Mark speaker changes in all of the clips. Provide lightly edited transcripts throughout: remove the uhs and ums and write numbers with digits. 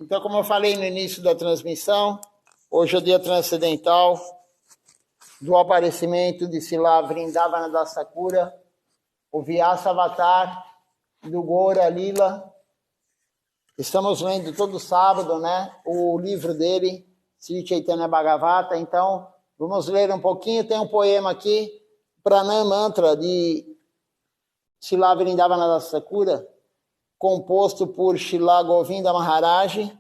Speaker 1: Então, como eu falei no início da transmissão, hoje é o dia transcendental do aparecimento de Srila Vrindavana Das Thakura, o Vyasa Avatar do Gaura Lila. Estamos lendo todo sábado, o livro dele, Sri Chaitanya Bhagavata. Então, vamos ler um pouquinho. Tem um poema aqui, Pranam Mantra, de Srila Vrindavana Das Thakura, composto por Srila Govinda Maharaj.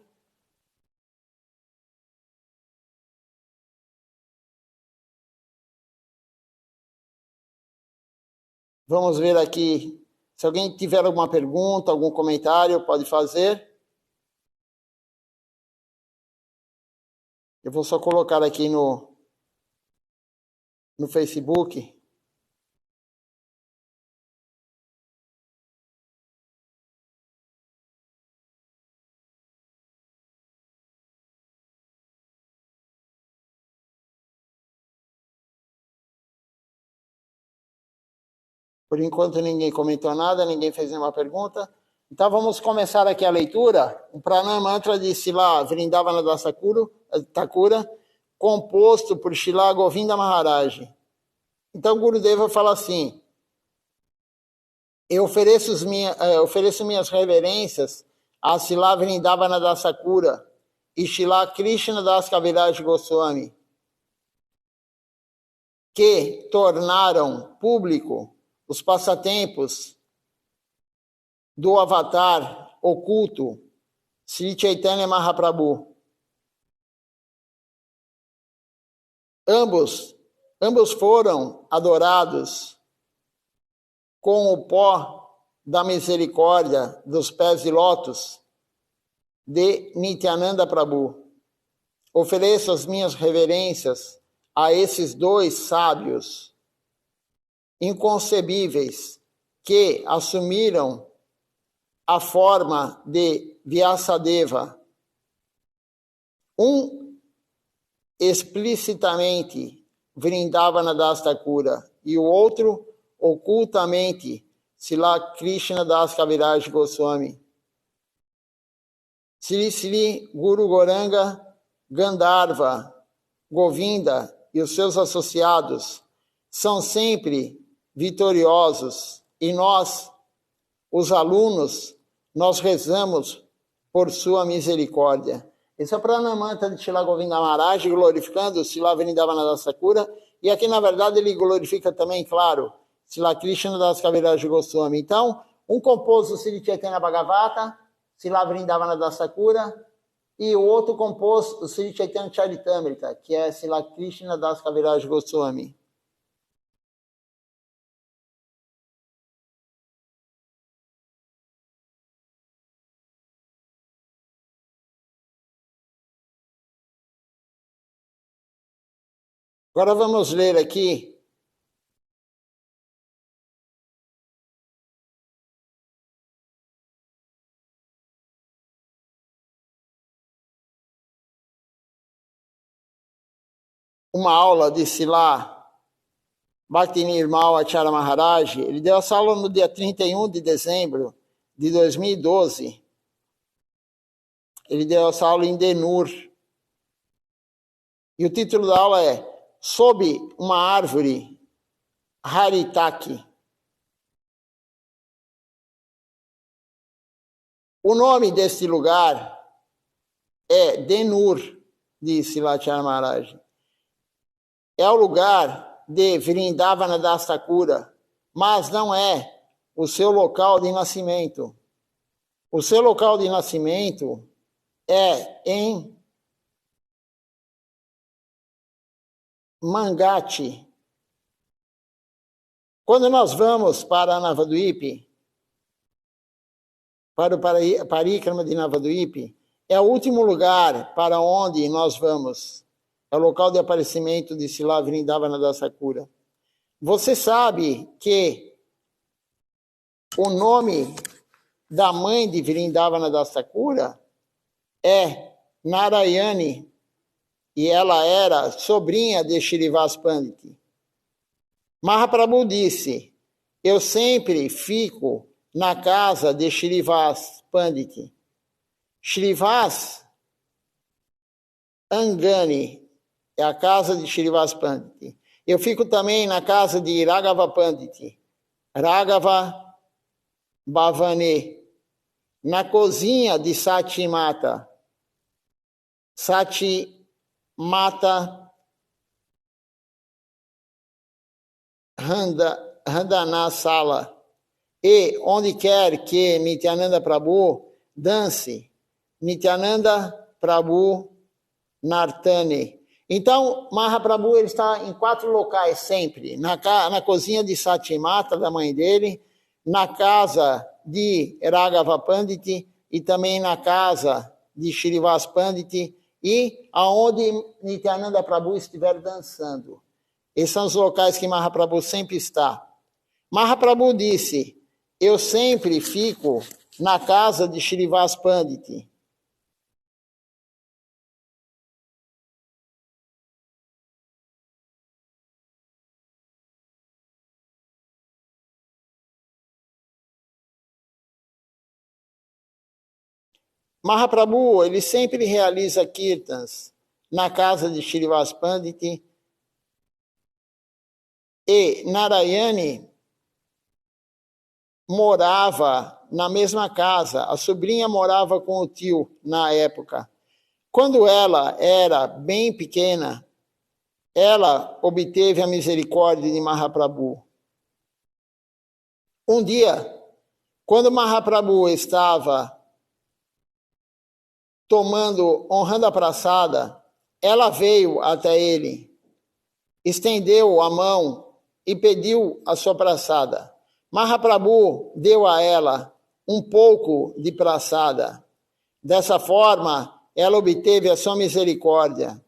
Speaker 1: Vamos ver aqui. Se alguém tiver alguma pergunta, algum comentário, pode fazer. Eu vou só colocar aqui no Facebook. Por enquanto ninguém comentou nada, ninguém fez nenhuma pergunta. Então vamos começar aqui a leitura. O Pranam Mantra de Srila Vrindavana Das Thakura, composto por Srila Govinda Maharaj. Então Gurudeva fala assim: eu ofereço minhas reverências a Srila Vrindavana Das Thakura e Srila Krishna Das Kaviraj Goswami, que tornaram público os passatempos do avatar oculto Sri Chaitanya Mahaprabhu. Ambos foram adorados com o pó da misericórdia dos pés de lótus de Nityananda Prabhu. Ofereço as minhas reverências a esses dois sábios inconcebíveis que assumiram a forma de Vyasadeva, um explicitamente Vrindavana Das Thakura e o outro ocultamente Srila Krishna Das Kaviraj Goswami. Sri Guru Goranga, Gandharva, Govinda e os seus associados são sempre vitoriosos, e nós, os alunos, nós rezamos por sua misericórdia. Esse é o Pranam Mantra de Srila Govinda Maharaj, glorificando Srila Vrindavana Das Thakura, e aqui, na verdade, ele glorifica também, claro, Srila Krishna Das Kaviraj Goswami. Então, um compôs o Sri Chaitanya Bhagavata, Srila Vrindavana Das Thakura, e o outro compôs o Sri Chaitanya Charitamrita, que é Srila Krishna Das Kaviraj Goswami. Agora vamos ler aqui uma aula de Srila Bhaktinirmal Acharya Maharaj. Ele deu essa aula no dia 31 de dezembro de 2012. Ele deu essa aula em Denur. E o título da aula é Sob uma árvore Haritaki. O nome deste lugar é Denur, disse Srila Acharya Maharaj. É o lugar de Vrindavana Das Thakura, mas não é o seu local de nascimento. O seu local de nascimento é em Mangati. Quando nós vamos para Navadvip, para o Parikrama de Navadvip, é o último lugar para onde nós vamos. É o local de aparecimento de Srila Vrindavana Das Thakura. Você sabe que o nome da mãe de Vrindavana Das Thakura é Narayani, e ela era sobrinha de Shrivas Pandit. Mahaprabhu disse: eu sempre fico na casa de Shrivas Pandit. Shrivas Angani, é a casa de Shrivas Pandit. Eu fico também na casa de Raghava Pandit, Raghava Bhavane, na cozinha de Sati Mata, Sati Mata Randana Sala, e onde quer que Nityananda Prabhu dance, Nityananda Prabhu Nartane. Então, Mahaprabhu ele está em 4 locais sempre, na cozinha de Satimata, da mãe dele, na casa de Raghava Pandit e também na casa de Shrivas Pandit e aonde Nityananda Prabhu estiver dançando. Esses são os locais que Mahaprabhu sempre está. Mahaprabhu disse, eu sempre fico na casa de Shrivas Pandit. Mahaprabhu, ele sempre realiza kirtans na casa de Shrivas Pandit e Narayani morava na mesma casa. A sobrinha morava com o tio na época. Quando ela era bem pequena, ela obteve a misericórdia de Mahaprabhu. Um dia, quando Mahaprabhu estava honrando a praçada, ela veio até ele, estendeu a mão e pediu a sua praçada. Mahaprabhu deu a ela um pouco de praçada. Dessa forma, ela obteve a sua misericórdia.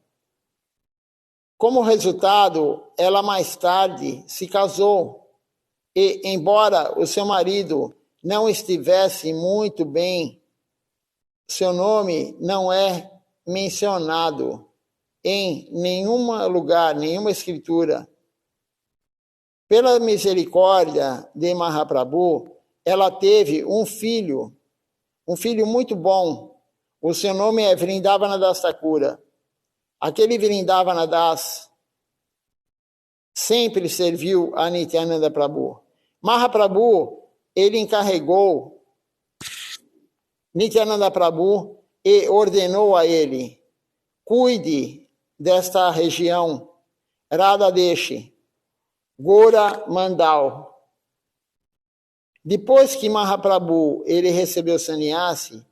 Speaker 1: Como resultado, ela mais tarde se casou e, embora o seu marido não estivesse muito bem, seu nome não é mencionado em nenhum lugar, nenhuma escritura. Pela misericórdia de Mahaprabhu, ela teve um filho muito bom. O seu nome é Vrindavana Das Thakura. Aquele Vrindavana Das sempre serviu a Nityananda Prabhu. Mahaprabhu, ele encarregou Nityananda Prabhu e ordenou a ele, cuide desta região, Radhadeshi, Gora Mandal. Depois que Mahaprabhu ele recebeu sannyasi,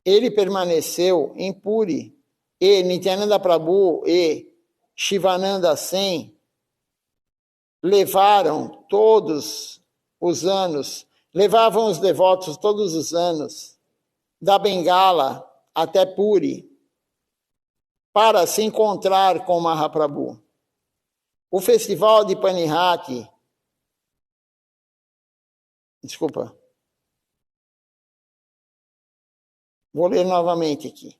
Speaker 1: ele permaneceu em Puri, e Nityananda Prabhu e Shivananda Sen levavam os devotos todos os anos, da Bengala até Puri, para se encontrar com Mahaprabhu. O festival de Panihati, vou ler novamente aqui.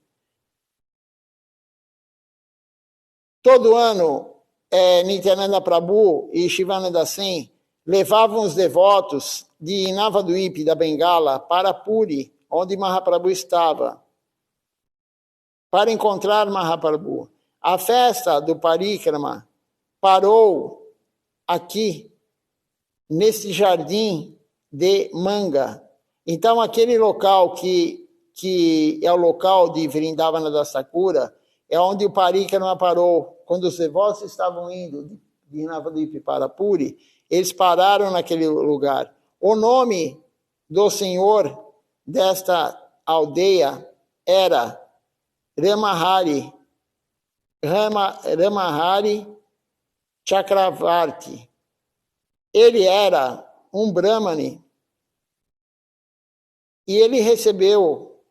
Speaker 1: Todo ano, Nityananda Prabhu e Shivananda Sen levavam os devotos de Navadvip, da Bengala, para Puri, onde Mahaprabhu estava, para encontrar Mahaprabhu. A festa do Parikrama parou aqui, nesse jardim de manga. Então, aquele local que é o local de Vrindavana Das Thakura, é onde o Parikrama parou. Quando os devotos estavam indo de Navadvip para Puri, eles pararam naquele lugar. O nome do senhor desta aldeia era Ramahari Chakravarti. Ele era um Brahmane e ele recebeu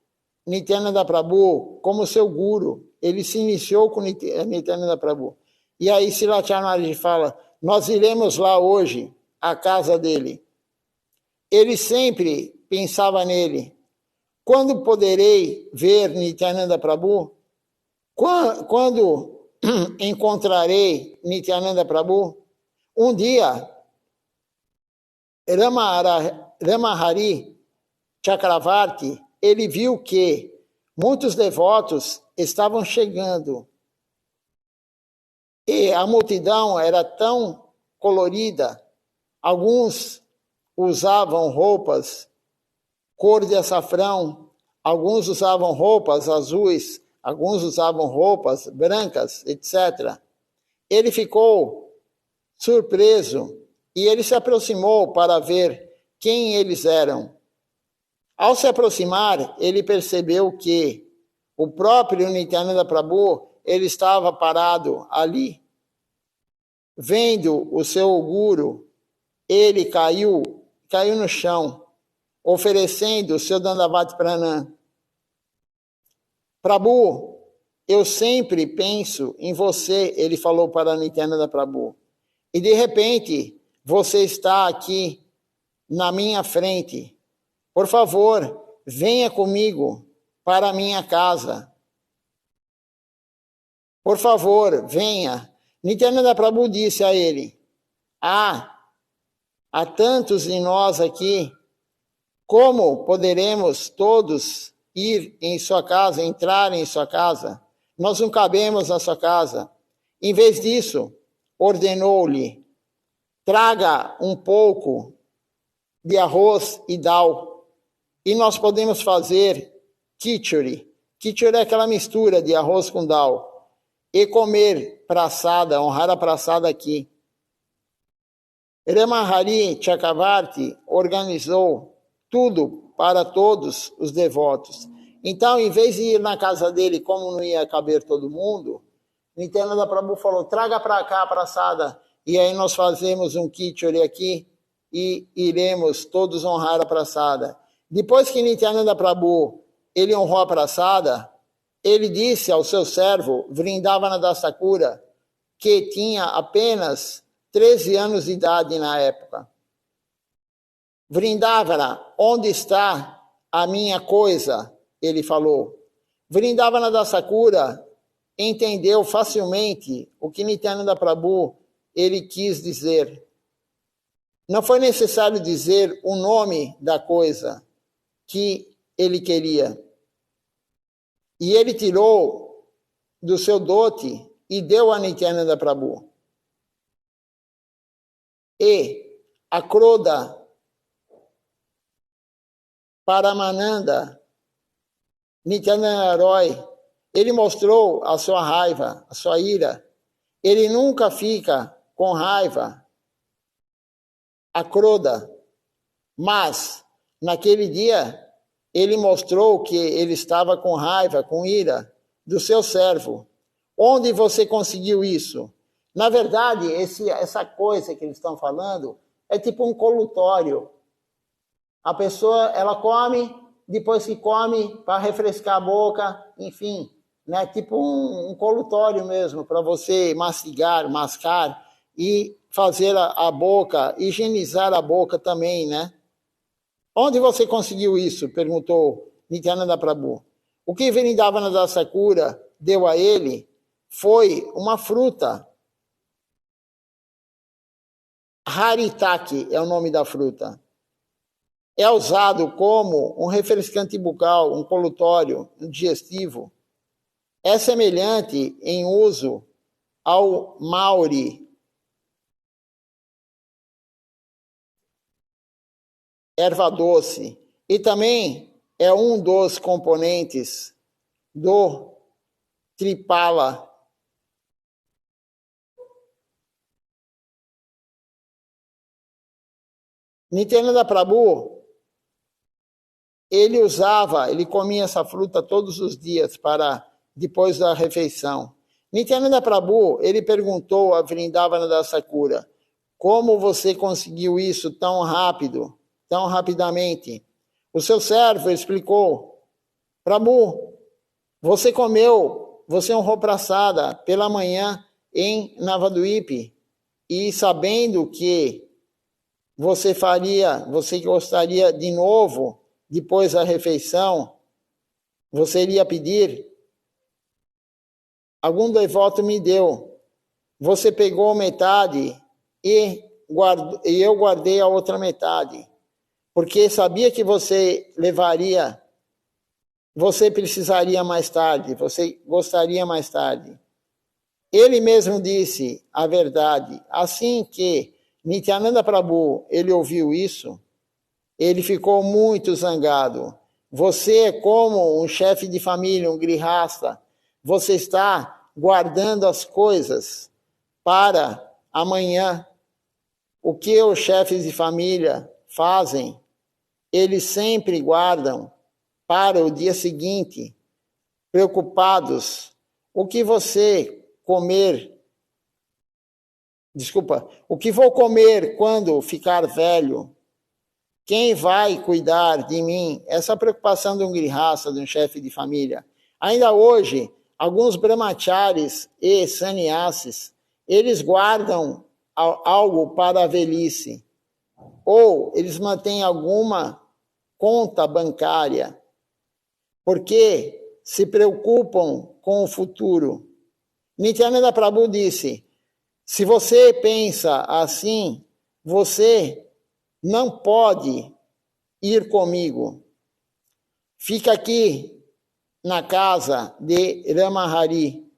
Speaker 1: Nityananda Prabhu como seu guru. Ele se iniciou com Nityananda Prabhu. E aí Srila Charanji fala, nós iremos lá hoje, à casa dele. Ele sempre pensava nele. Quando poderei ver Nityananda Prabhu? Quando encontrarei Nityananda Prabhu? Um dia, Ramahari Chakravarti, ele viu que Muitos devotos estavam chegando e a multidão era tão colorida. Alguns usavam roupas cor de açafrão, alguns usavam roupas azuis, alguns usavam roupas brancas, etc. Ele ficou surpreso e ele se aproximou para ver quem eles eram. Ao se aproximar, ele percebeu que o próprio Nityananda Prabhu, ele estava parado ali. Vendo o seu guru, ele caiu no chão, oferecendo o seu Dandavat Pranam. Prabhu, eu sempre penso em você, ele falou para Nityananda Prabhu. E de repente, você está aqui na minha frente. Por favor, venha comigo para a minha casa. Por favor, venha. Nityananda Prabhu disse a ele, há tantos de nós aqui, como poderemos todos ir em sua casa, entrar em sua casa? Nós não cabemos na sua casa. Em vez disso, ordenou-lhe, traga um pouco de arroz e dal, e nós podemos fazer khichdi. Khichdi é aquela mistura de arroz com dal. E comer praçada, honrar a praçada aqui. Ramahari Chakravarti organizou tudo para todos os devotos. Então, em vez de ir na casa dele, como não ia caber todo mundo, Nityananda Prabhu falou, traga para cá a praçada, e aí nós fazemos um khichdi aqui, e iremos todos honrar a praçada. Depois que Nityananda Prabhu, ele honrou a praçada, ele disse ao seu servo, Vrindavana Das Thakura, que tinha apenas 13 anos de idade na época. Vrindavana, onde está a minha coisa? Ele falou. Vrindavana Das Thakura entendeu facilmente o que Nityananda Prabhu ele quis dizer. Não foi necessário dizer o nome da coisa que ele queria. E ele tirou do seu dote e deu a Nityananda Prabhu. E a Kroda Paramananda Nityananda Roy, ele mostrou a sua raiva, a sua ira. Ele nunca fica com raiva, a Kroda, mas naquele dia ele mostrou que ele estava com raiva, com ira do seu servo. Onde você conseguiu isso? Na verdade, essa coisa que eles estão falando é tipo um colutório. A pessoa, ela come, depois que come, para refrescar a boca, enfim, né? Tipo um colutório mesmo, para você mastigar, mascar e fazer a boca, higienizar a boca também, né? Onde você conseguiu isso? Perguntou Nityananda Prabhu. O que Vrindavana Das Thakura deu a ele foi uma fruta. Haritaki é o nome da fruta. É usado como um refrescante bucal, um colutório, um digestivo. É semelhante em uso ao mauri, erva doce, e também é um dos componentes do tripala. Nityananda Prabhu, ele comia essa fruta todos os dias depois da refeição. Nityananda Prabhu, ele perguntou a Vrindavana Das Thakura, como você conseguiu isso tão rápido, tão rapidamente? O seu servo explicou, Prabhu, você honrou praçada pela manhã em Navadvipa, e sabendo que você gostaria de novo, depois da refeição, você iria pedir, algum devoto me deu, você pegou metade e eu guardei a outra metade, porque sabia que você levaria você precisaria mais tarde, você gostaria mais tarde. Ele mesmo disse a verdade. Assim que Nityananda Prabhu, ele ouviu isso, ele ficou muito zangado. Você é como um chefe de família, um grihasta. Você está guardando as coisas para amanhã. O que os chefes de família fazem? Eles sempre guardam para o dia seguinte, preocupados. O que você comer? Desculpa. O que vou comer quando ficar velho? Quem vai cuidar de mim? Essa preocupação de um grihasta, de um chefe de família. Ainda hoje, alguns brahmacharis e sannyasis, eles guardam algo para a velhice. Ou eles mantêm alguma conta bancária. Porque se preocupam com o futuro. Nityananda Prabhu disse, se você pensa assim, você não pode ir comigo. Fica aqui na casa de Ramahari.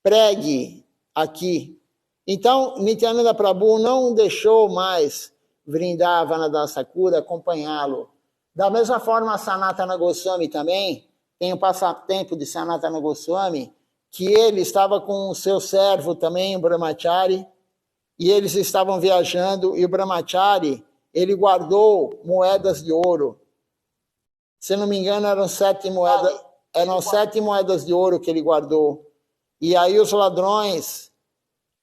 Speaker 1: Pregue aqui. Então, Nityananda Prabhu não deixou mais Vrindavana Dasakura acompanhá-lo. Da mesma forma, Sanatana Goswami também tem o passatempo de Sanatana Goswami, que ele estava com o seu servo também, o Brahmachari, e eles estavam viajando, e o Brahmachari, ele guardou moedas de ouro. Se não me engano, eram 7 moedas de ouro que ele guardou. E aí os ladrões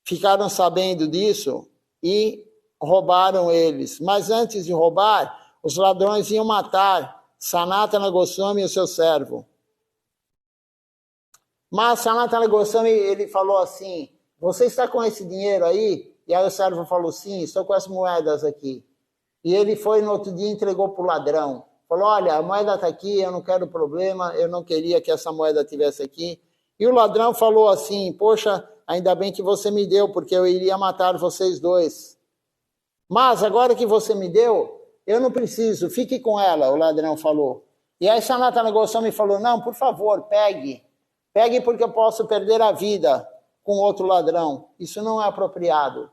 Speaker 1: ficaram sabendo disso e roubaram eles. Mas antes de roubar, os ladrões iam matar Sanatana Goswami e o seu servo. Mas Sanatana Goswami, ele falou assim, você está com esse dinheiro aí? E aí o servo falou, sim, estou com as moedas aqui. E ele foi no outro dia e entregou para o ladrão. Falou, olha, a moeda está aqui, eu não quero problema, eu não queria que essa moeda estivesse aqui. E o ladrão falou assim, poxa, ainda bem que você me deu, porque eu iria matar vocês dois. Mas agora que você me deu, eu não preciso, fique com ela, o ladrão falou. E aí Sanatana Goswami falou, não, por favor, pegue. Pegue porque eu posso perder a vida com outro ladrão. Isso não é apropriado.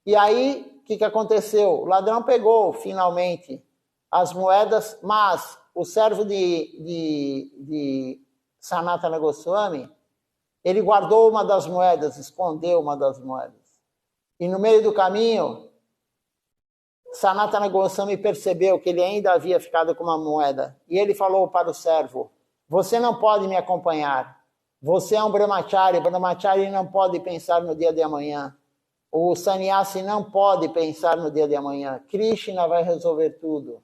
Speaker 1: E aí, o que aconteceu? O ladrão pegou, finalmente, as moedas, mas o servo de Sanatana Goswami, ele guardou uma das moedas, escondeu uma das moedas. E no meio do caminho, Sanatana Goswami percebeu que ele ainda havia ficado com uma moeda. E ele falou para o servo, você não pode me acompanhar. Você é um brahmachari não pode pensar no dia de amanhã. O sannyasi não pode pensar no dia de amanhã. Krishna vai resolver tudo.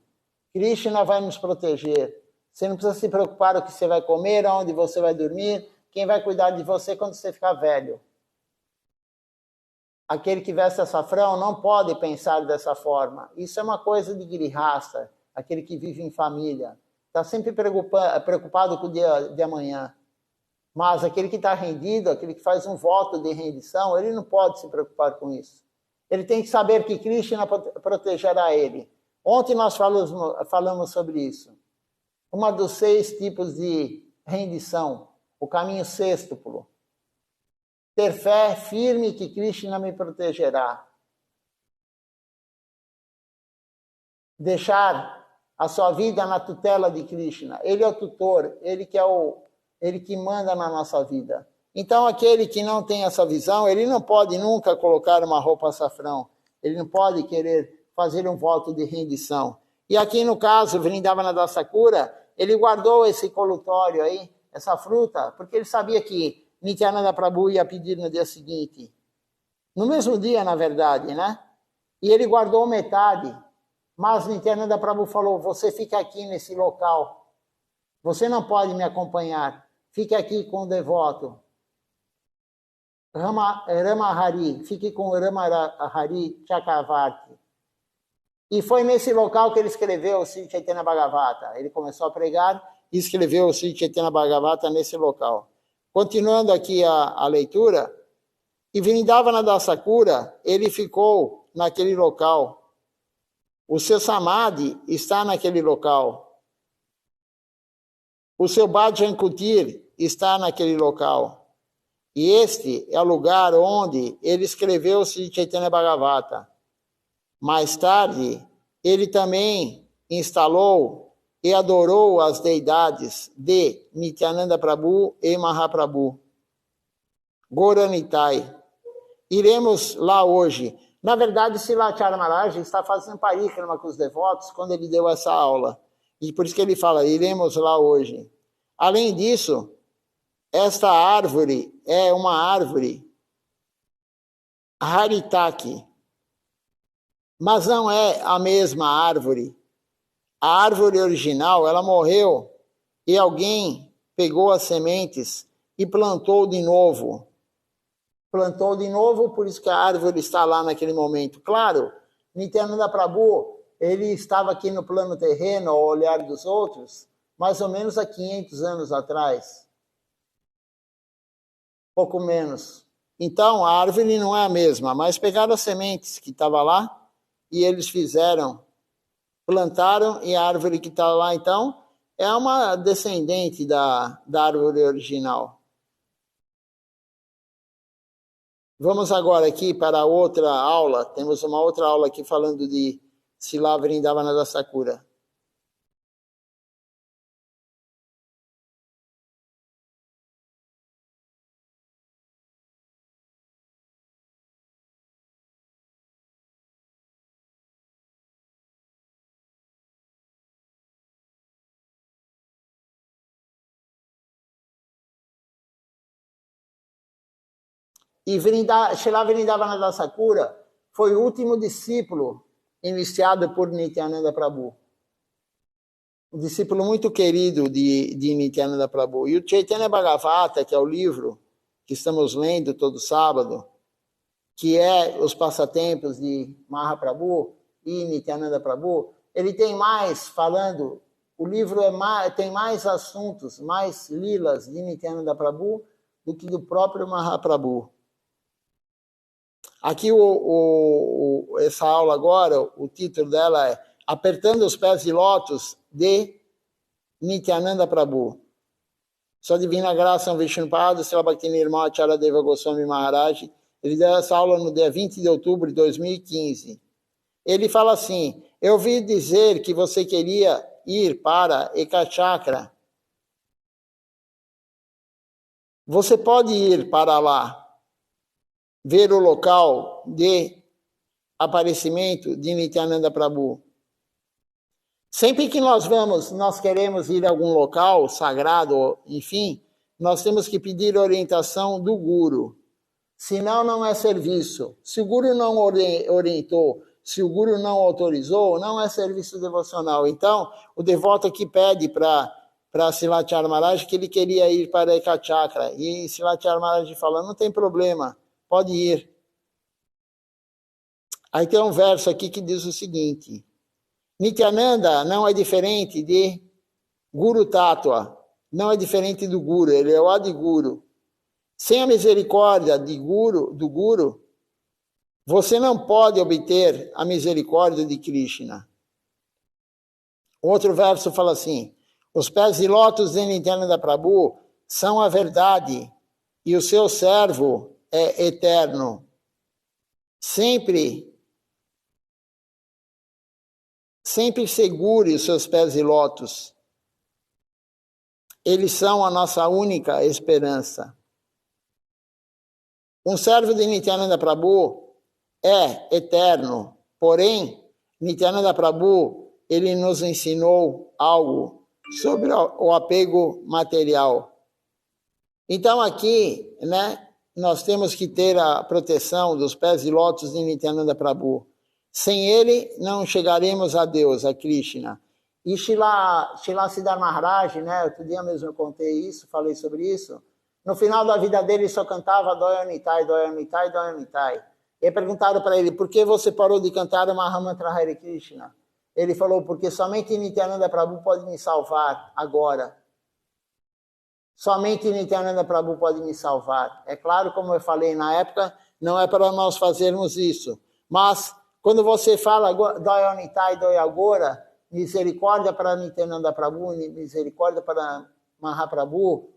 Speaker 1: Krishna vai nos proteger. Você não precisa se preocupar com o que você vai comer, onde você vai dormir, quem vai cuidar de você quando você ficar velho. Aquele que veste açafrão não pode pensar dessa forma. Isso é uma coisa de grihasta, aquele que vive em família. Está sempre preocupado com o dia de amanhã. Mas aquele que está rendido, aquele que faz um voto de rendição, ele não pode se preocupar com isso. Ele tem que saber que Krishna protegerá ele. Ontem nós falamos sobre isso. Uma dos 6 tipos de rendição, o caminho sextuplo. Ter fé firme que Krishna me protegerá. Deixar a sua vida na tutela de Krishna. Ele é o tutor, ele que manda na nossa vida. Então, aquele que não tem essa visão, ele não pode nunca colocar uma roupa açafrão. Ele não pode querer fazer um voto de rendição. E aqui, no caso, Vrindavana Dasakura, ele guardou esse colutório aí, essa fruta, porque ele sabia que Nityananda Prabhu ia pedir no dia seguinte. No mesmo dia, na verdade, né? E ele guardou metade. Mas Nityananda Prabhu falou, você fica aqui nesse local. Você não pode me acompanhar. Fique aqui com o devoto. Ramahari, fique com Ramahari Chakravarti. E foi nesse local que ele escreveu o Sri Chaitanya Bhagavata. Ele começou a pregar e escreveu o Sri Chaitanya Bhagavata nesse local. Continuando aqui a leitura, e Vrindavana Dasakura, ele ficou naquele local. O seu samadhi está naquele local. O seu Bhajan Kutir está naquele local. E este é o lugar onde ele escreveu o Sri Chaitanya Bhagavata. Mais tarde, ele também instalou e adorou as deidades de Nityananda Prabhu e Mahaprabhu. Gauranitai. Iremos lá hoje. Na verdade, Silachara Maharaj está fazendo parikrama com os devotos quando ele deu essa aula. E por isso que ele fala, iremos lá hoje. Além disso, esta árvore é uma árvore Haritaki, mas não é a mesma árvore. A árvore original, ela morreu e alguém pegou as sementes e plantou de novo. Plantou de novo, por isso que a árvore está lá naquele momento. Claro, Nityananda Prabhu, ele estava aqui no plano terreno, ao olhar dos outros, mais ou menos há 500 anos atrás. Pouco menos. Então, a árvore não é a mesma, mas pegaram as sementes que estavam lá e eles fizeram, plantaram, e a árvore que está lá, então, é uma descendente da árvore original. Vamos agora aqui para outra aula. Temos uma outra aula aqui falando de Srila Vrindavananda Thakura. E Srila Vrindavananda Thakura foi o último discípulo iniciado por Nityananda Prabhu. Um discípulo muito querido de Nityananda Prabhu. E o Chaitanya Bhagavata, que é o livro que estamos lendo todo sábado, que é os passatempos de Mahaprabhu e Nityananda Prabhu, ele tem mais falando, o livro tem mais assuntos, mais lilas de Nityananda Prabhu do que do próprio Mahaprabhu. Aqui essa aula agora, o título dela é Apertando os Pés de Lótus de Nityananda Prabhu. Sua Divina Graça Vishnupada, Srila Bhakti Nirmala Charadeva Goswami Maharaj. Ele deu essa aula no dia 20 de outubro de 2015. Ele fala assim, eu ouvi dizer que você queria ir para Ekachakra. Você pode ir para lá, ver o local de aparecimento de Nityananda Prabhu. Sempre que nós queremos ir a algum local sagrado, enfim, nós temos que pedir orientação do Guru. Senão não é serviço. Se o Guru não orientou, se o Guru não autorizou, não é serviço devocional. Então, o devoto aqui pede para Silachara Maharaj que ele queria ir para Ekachakra. E Silachara Maharaj fala, não tem problema, pode ir. Aí tem um verso aqui que diz o seguinte, Nityananda não é diferente de Guru Tattva, não é diferente do Guru, ele é o Adiguru. Sem a misericórdia do Guru, você não pode obter a misericórdia de Krishna. Outro verso fala assim, os pés de lótus de Nityananda Prabhu são a verdade e o seu servo é eterno. Sempre segure os seus pés de lótus. Eles são a nossa única esperança. Um servo de Nityananda Prabhu é eterno, porém, Nityananda Prabhu, ele nos ensinou algo sobre o apego material. Então aqui, nós temos que ter a proteção dos pés de lótus de Nityananda Prabhu. Sem ele, não chegaremos a Deus, a Krishna. E Srila Siddhar Maharaj, outro dia mesmo eu contei isso, falei sobre isso, no final da vida dele só cantava Doyanitai, Doyanitai, Doyanitai. E perguntaram para ele, por que você parou de cantar o Mahamantra Hare Krishna? Ele falou, porque somente Nityananda Prabhu pode me salvar agora. Somente Nityananda Prabhu pode me salvar. É claro, como eu falei na época, não é para nós fazermos isso. Mas, quando você fala Doyanitai, Doyagora, misericórdia para Nityananda Prabhu, misericórdia para Mahaprabhu,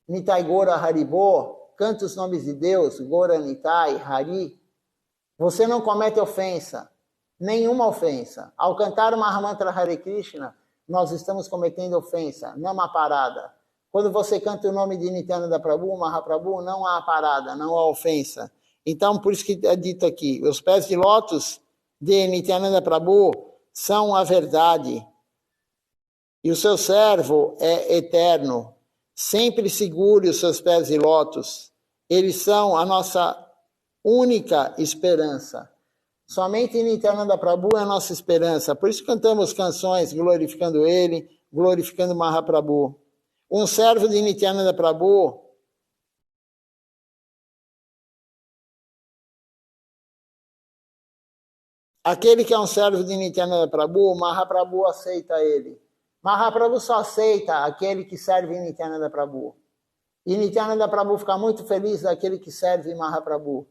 Speaker 1: Nitai Gora Haribo, canta os nomes de Deus, Gora Nitai, Hari, você não comete ofensa, nenhuma ofensa. Ao cantar o Mahamantra Hare Krishna, nós estamos cometendo ofensa, não há parada. Quando você canta o nome de Nityananda Prabhu, Mahaprabhu, não há parada, não há ofensa. Então, por isso que é dito aqui, os pés de lótus de Nityananda Prabhu são a verdade. E o seu servo é eterno. Sempre segure os seus pés de lótus. Eles são a nossa única esperança. Somente Nityananda Prabhu é a nossa esperança. Por isso cantamos canções glorificando ele, glorificando Mahaprabhu. Um servo de Nityananda Prabhu aquele que é um servo de Nityananda Prabhu, Mahaprabhu aceita ele. Mahaprabhu só aceita aquele que serve Nityananda Prabhu. E Nityananda Prabhu fica muito feliz daquele que serve Mahaprabhu.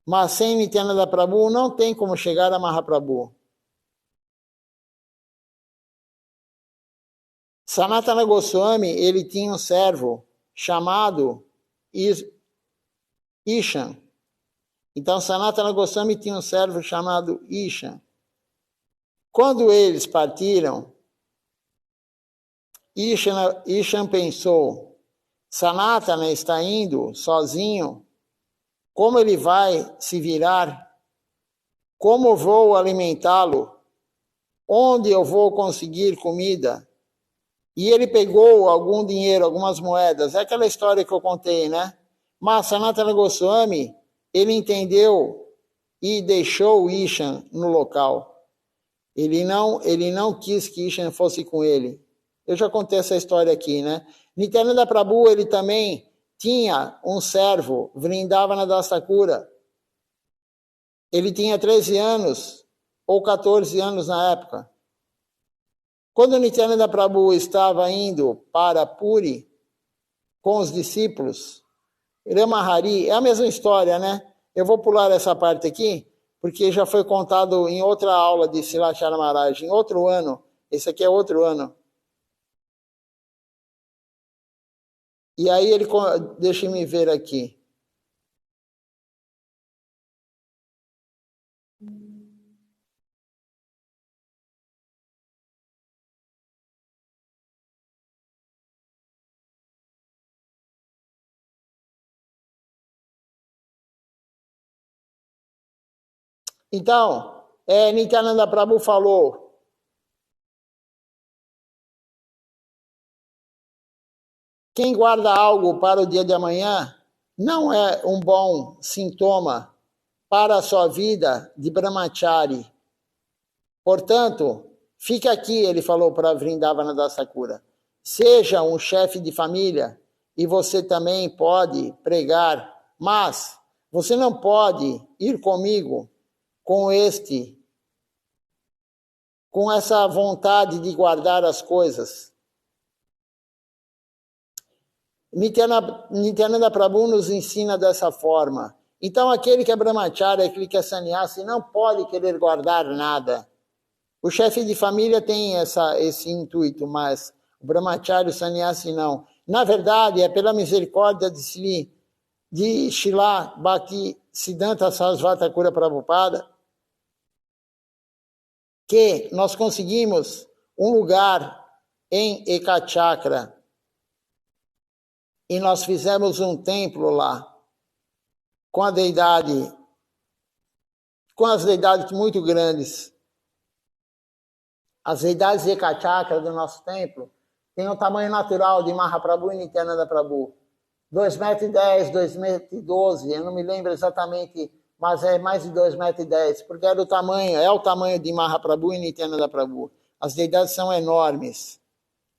Speaker 1: Mas sem Nityananda Prabhu não tem como chegar a Mahaprabhu. Sanatana Goswami, ele tinha um servo chamado Ishan. Então Sanatana Goswami tinha um servo chamado Ishan. Quando eles partiram, Ishan pensou, Sanatana está indo sozinho, como ele vai se virar? Como vou alimentá-lo? Onde eu vou conseguir comida? E ele pegou algum dinheiro, algumas moedas. É aquela história que eu contei, né? Mas Sanatana Goswami, ele entendeu e deixou o Ishan no local. Ele não quis que Ishan fosse com ele. Eu já contei essa história aqui, né? Nityananda Prabhu, ele também tinha um servo, Vrindavana Das Thakura. Ele tinha 13 anos ou 14 anos na época. Quando Nityananda Prabhu estava indo para Puri com os discípulos, Ramahari, é a mesma história, né? Eu vou pular essa parte aqui, porque já foi contado em outra aula de Silachara Maharaj, em outro ano. Esse aqui é outro ano. E aí ele, deixa eu me ver aqui. Então, Nityananda Prabhu falou, quem guarda algo para o dia de amanhã não é um bom sintoma para a sua vida de brahmachari. Portanto, fique aqui, ele falou para Vrindavana Das Thakura. Seja um chefe de família e você também pode pregar, mas você não pode ir comigo com essa vontade de guardar as coisas. Nityananda Prabhu nos ensina dessa forma. Então, aquele que é brahmachari, aquele que é sannyasi, não pode querer guardar nada. O chefe de família tem esse intuito, mas o brahmachari, o sannyasi, não. Na verdade, é pela misericórdia de Srila Bhaktisiddhanta Sarasvati Thakura Prabhupada que nós conseguimos um lugar em Ekachakra e nós fizemos um templo lá com as deidades muito grandes. As deidades de Ekachakra do nosso templo têm o tamanho natural de Mahaprabhu e Nityananda Prabhu. 2,10 m, 2,12 m, eu não me lembro exatamente, mas é mais de 2,10 m, porque é o tamanho de Mahaprabhu e Nityananda Prabhu. As deidades são enormes.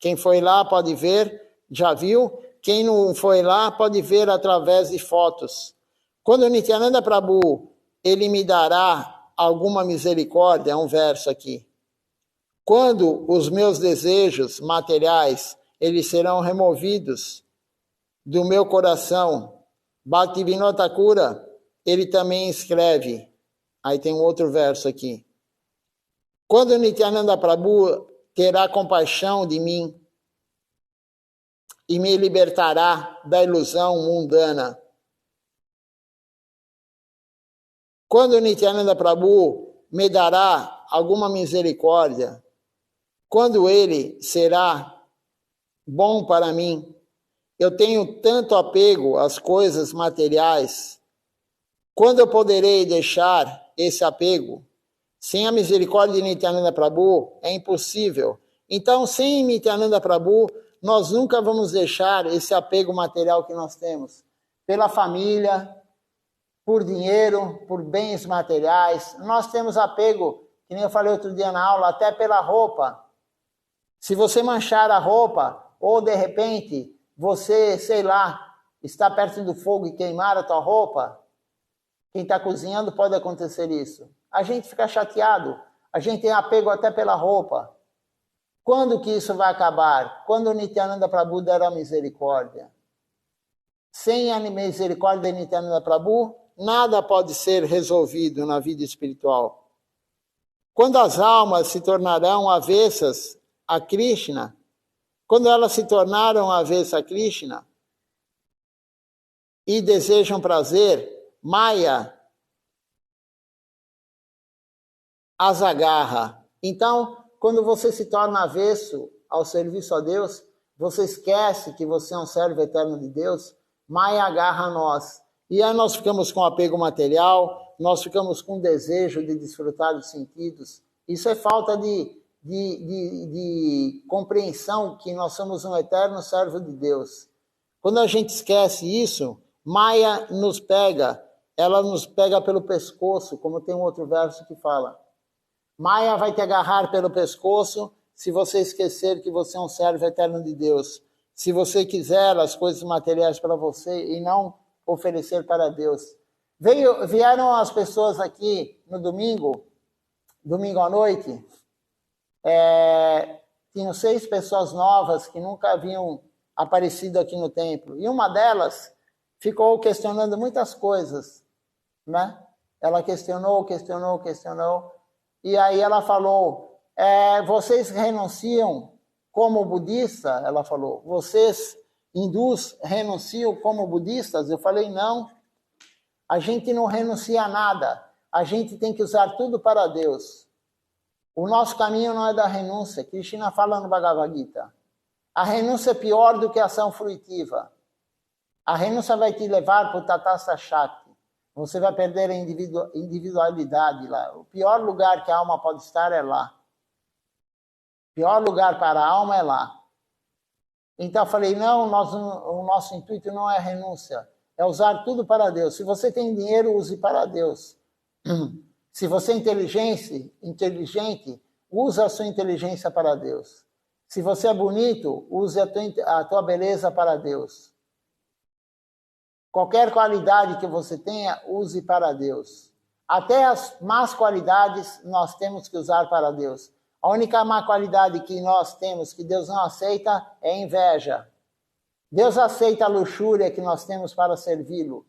Speaker 1: Quem foi lá pode ver, já viu. Quem não foi lá pode ver através de fotos. Quando o Nityananda Prabhu, ele me dará alguma misericórdia, é um verso aqui. Quando os meus desejos materiais, eles serão removidos do meu coração. Bhaktivinoda Thakura, ele também escreve, aí tem um outro verso aqui. Quando Nityananda Prabhu terá compaixão de mim, e me libertará da ilusão mundana. Quando Nityananda Prabhu me dará alguma misericórdia, quando ele será bom para mim, eu tenho tanto apego às coisas materiais, quando eu poderei deixar esse apego? Sem a misericórdia de Nityananda Prabhu, é impossível. Então, sem Nityananda Prabhu, nós nunca vamos deixar esse apego material que nós temos. Pela família, por dinheiro, por bens materiais. Nós temos apego, que nem eu falei outro dia na aula, até pela roupa. Se você manchar a roupa, ou de repente, você, sei lá, está perto do fogo e queimar a tua roupa, quem está cozinhando pode acontecer isso. A gente fica chateado, a gente tem apego até pela roupa. Quando que isso vai acabar? Quando o Nityananda Prabhu der a misericórdia. Sem a misericórdia de Nityananda Prabhu, nada pode ser resolvido na vida espiritual. Quando as almas se tornarão avessas a Krishna, quando elas se tornaram avessas a Krishna e desejam prazer, Maya as agarra. Então, quando você se torna avesso ao serviço a Deus, você esquece que você é um servo eterno de Deus, Maya agarra a nós. E aí nós ficamos com apego material, nós ficamos com desejo de desfrutar dos sentidos. Isso é falta de compreensão que nós somos um eterno servo de Deus. Quando a gente esquece isso, Maya nos pega, ela nos pega pelo pescoço, como tem um outro verso que fala. Maya vai te agarrar pelo pescoço se você esquecer que você é um servo eterno de Deus. Se você quiser as coisas materiais para você e não oferecer para Deus. Vieram as pessoas aqui no domingo à noite, tinham 6 pessoas novas que nunca haviam aparecido aqui no templo. E uma delas ficou questionando muitas coisas, né? Ela questionou. E aí ela falou, vocês renunciam como budista? Ela falou, vocês hindus renunciam como budistas? Eu falei, não. A gente não renuncia a nada. A gente tem que usar tudo para Deus. O nosso caminho não é da renúncia. Krishna fala no Bhagavad Gita. A renúncia é pior do que a ação fruitiva. A renúncia vai te levar para o Tatastha Shakti. Você vai perder a individualidade lá. O pior lugar que a alma pode estar é lá. O pior lugar para a alma é lá. Então eu falei, não, o nosso intuito não é renúncia. É usar tudo para Deus. Se você tem dinheiro, use para Deus. Se você é inteligente, use a sua inteligência para Deus. Se você é bonito, use a tua beleza para Deus. Qualquer qualidade que você tenha, use para Deus. Até as más qualidades nós temos que usar para Deus. A única má qualidade que nós temos, que Deus não aceita, é inveja. Deus aceita a luxúria que nós temos para servi-lo.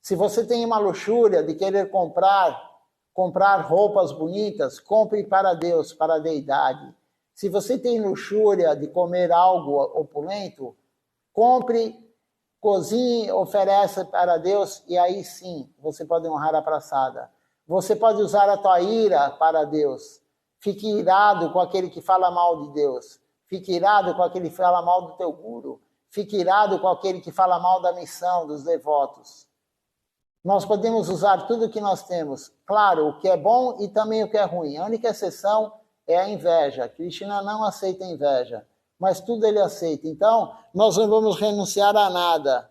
Speaker 1: Se você tem uma luxúria de querer comprar roupas bonitas, compre para Deus, para a deidade. Se você tem luxúria de comer algo opulento, compre, cozinhe, ofereça para Deus e aí sim você pode honrar a praçada. Você pode usar a tua ira para Deus. Fique irado com aquele que fala mal de Deus. Fique irado com aquele que fala mal do teu guru. Fique irado com aquele que fala mal da missão, dos devotos. Nós podemos usar tudo o que nós temos. Claro, o que é bom e também o que é ruim. A única exceção é a inveja. Krishna não aceita inveja, mas tudo ele aceita. Então, nós não vamos renunciar a nada.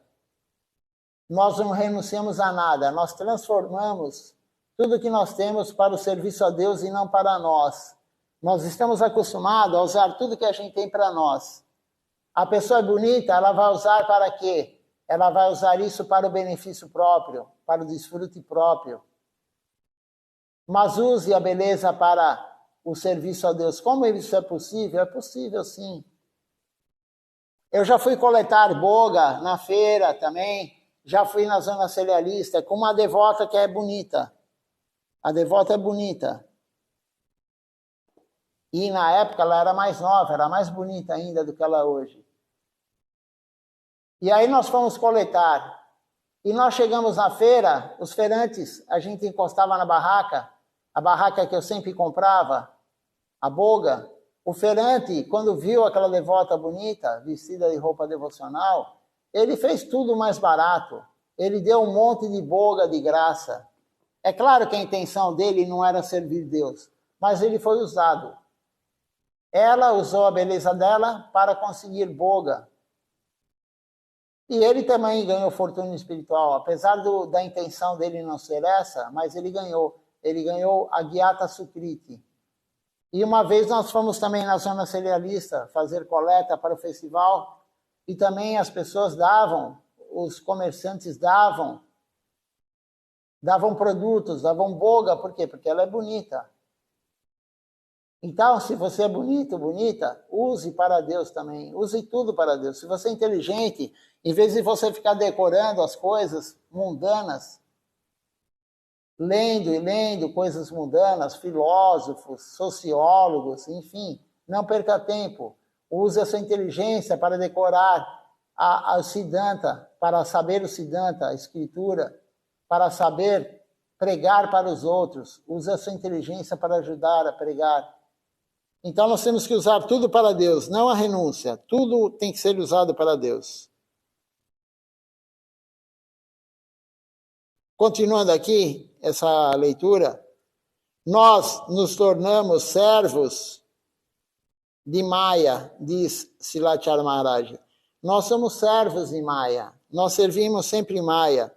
Speaker 1: Nós não renunciamos a nada. Nós transformamos tudo que nós temos para o serviço a Deus e não para nós. Nós estamos acostumados a usar tudo que a gente tem para nós. A pessoa é bonita, ela vai usar para quê? Ela vai usar isso para o benefício próprio, para o desfrute próprio. Mas use a beleza para o serviço a Deus. Como isso é possível? É possível, sim. Eu já fui coletar boga na feira também, já fui na zona cerealista com uma devota que é bonita. A devota é bonita. E na época ela era mais nova, era mais bonita ainda do que ela é hoje. E aí nós fomos coletar. E nós chegamos na feira, os feirantes, a gente encostava na barraca, a barraca que eu sempre comprava, a boga. O feirante, quando viu aquela devota bonita, vestida de roupa devocional, ele fez tudo mais barato. Ele deu um monte de boga de graça. É claro que a intenção dele não era servir Deus, mas ele foi usado. Ela usou a beleza dela para conseguir boga. E ele também ganhou fortuna espiritual, apesar da intenção dele não ser essa, mas ele ganhou. Ele ganhou a Gyata Sukriti. E uma vez nós fomos também na zona cerealista fazer coleta para o festival, e também as pessoas davam, os comerciantes davam produtos, davam boga, por quê? Porque ela é bonita. Então, se você é bonito, bonita, use para Deus também. Use tudo para Deus. Se você é inteligente, em vez de você ficar decorando as coisas mundanas, lendo e lendo coisas mundanas, filósofos, sociólogos, enfim, não perca tempo. Use a sua inteligência para decorar a Siddhanta, para saber o Siddhanta, a escritura, para saber pregar para os outros. Use a sua inteligência para ajudar a pregar. Então nós temos que usar tudo para Deus, não a renúncia. Tudo tem que ser usado para Deus. Continuando aqui essa leitura, nós nos tornamos servos de Maya, diz Silachara Maharaj. Nós somos servos de Maya, nós servimos sempre Maya.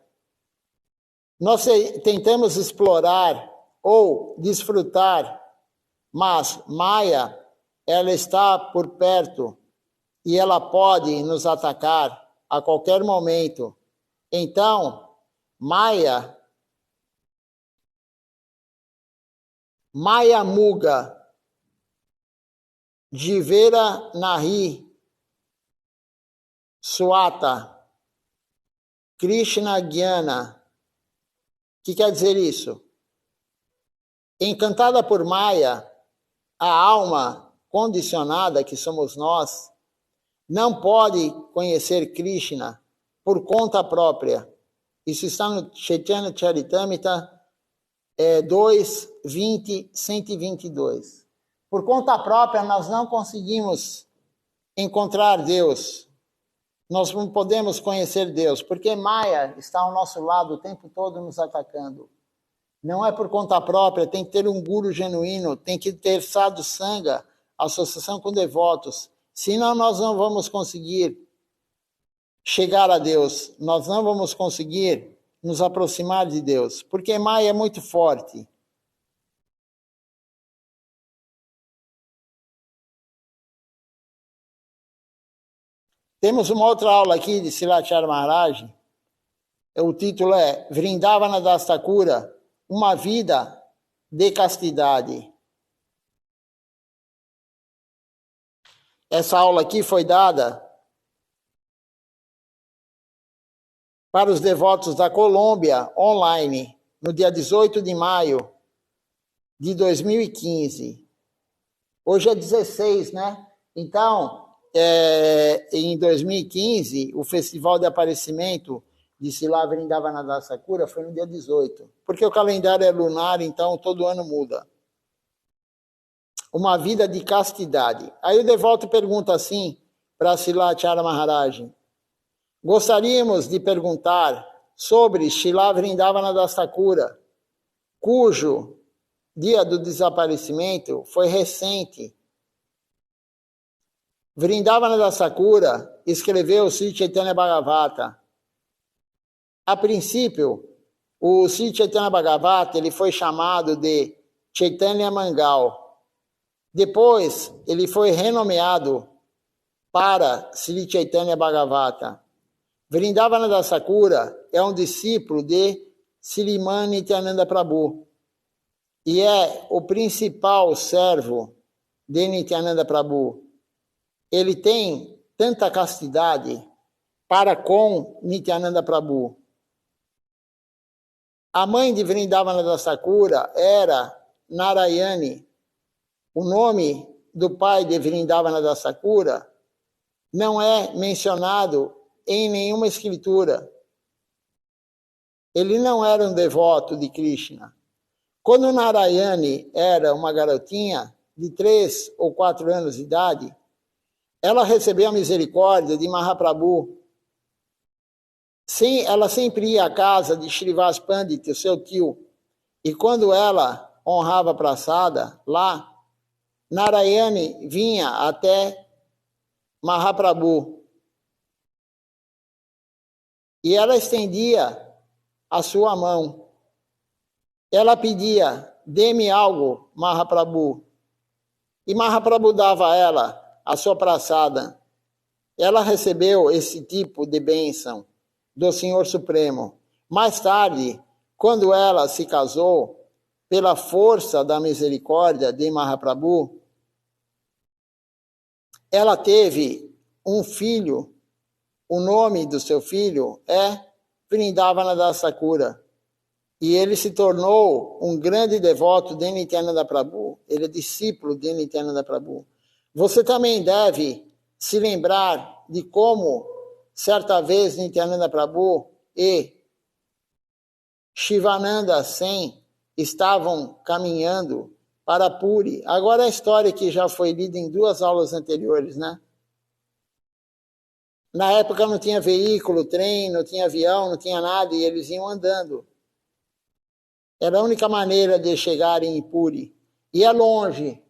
Speaker 1: Nós tentamos explorar ou desfrutar, mas Maya, ela está por perto e ela pode nos atacar a qualquer momento. Então, Maya Muga, Jivera Nahi, Swata, Krishna Gyana. O que quer dizer isso? Encantada por Maya, a alma condicionada que somos nós, não pode conhecer Krishna por conta própria. Isso está no Chaitanya Charitamrita 2, 20, 122. Por conta própria, nós não conseguimos encontrar Deus. Nós não podemos conhecer Deus, porque Maya está ao nosso lado o tempo todo nos atacando. Não é por conta própria, tem que ter um guru genuíno, tem que ter sadhu sangha, associação com devotos. Senão nós não vamos conseguir chegar a Deus, nós não vamos conseguir nos aproximar de Deus, porque Maya é muito forte. Temos uma outra aula aqui de Silachara Maharaj, o título é Vrindavana Das Thakura, uma vida de castidade. Essa aula aqui foi dada para os devotos da Colômbia, online, no dia 18 de maio de 2015. Hoje é 16, né? Então, em 2015, o Festival de Aparecimento de Sila Vrindavana Das Thakura foi no dia 18, porque o calendário é lunar, então todo ano muda. Uma vida de castidade. Aí o devoto pergunta assim para Silachara Maharaj: gostaríamos de perguntar sobre Sila Vrindavana Das Thakura, cujo dia do desaparecimento foi recente. Vrindavana Das Thakura escreveu Sri Chaitanya Bhagavata. A princípio, o Sri Chaitanya Bhagavata ele foi chamado de Chaitanya Mangal. Depois, ele foi renomeado para Sri Chaitanya Bhagavata. Vrindavana Das Thakura é um discípulo de Sriman Nityananda Prabhu e é o principal servo de Nityananda Prabhu. Ele tem tanta castidade para com Nityananda Prabhu. A mãe de Vrindavana Das Thakura era Narayani. O nome do pai de Vrindavana Das Thakura não é mencionado em nenhuma escritura. Ele não era um devoto de Krishna. Quando Narayani era uma garotinha de 3 ou 4 anos de idade, ela recebeu a misericórdia de Mahaprabhu. Sim, ela sempre ia à casa de Shrivas Pandit, o seu tio, e quando ela honrava Prasada lá, Narayani vinha até Mahaprabhu e ela estendia a sua mão. Ela pedia, dê-me algo, Mahaprabhu. E Mahaprabhu dava a ela a sua praçada. Ela recebeu esse tipo de bênção do Senhor Supremo. Mais tarde, quando ela se casou, pela força da misericórdia de Mahaprabhu, ela teve um filho. O nome do seu filho é Vrindavana Das Thakura. E ele se tornou um grande devoto de Nityananda Prabhu. Ele é discípulo de Nityananda Prabhu. Você também deve se lembrar de como, certa vez, Nityananda Prabhu e Shivananda Sen estavam caminhando para Puri. Agora a história que já foi lida em 2 aulas anteriores, né? Na época não tinha veículo, trem, não tinha avião, não tinha nada, e eles iam andando. Era a única maneira de chegarem em Puri. E é longe.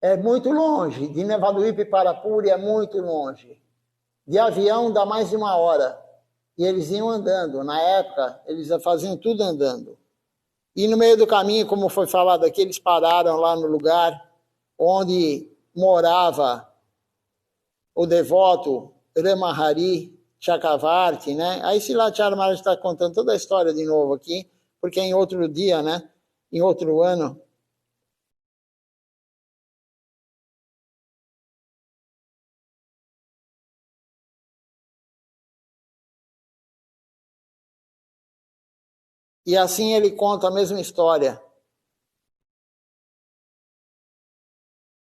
Speaker 1: É muito longe. De Navadvip para Puri é muito longe. De avião dá mais de 1 hora. E eles iam andando. Na época, eles faziam tudo andando. E no meio do caminho, como foi falado aqui, eles pararam lá no lugar onde morava o devoto Ramahari Chakravarti, né? Aí Silachara Maharaj está contando toda a história de novo aqui, porque é em outro dia, né? Em outro ano. E assim ele conta a mesma história.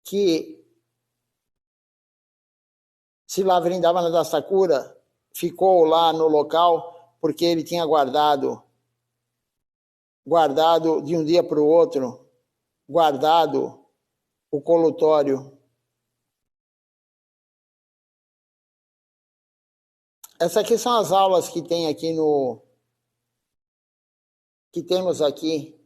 Speaker 1: Que Srila Vrindavana Das Thakura ficou lá no local porque ele tinha guardado de um dia para o outro, guardado o colutório. Essas aqui são as aulas que tem aqui que temos aqui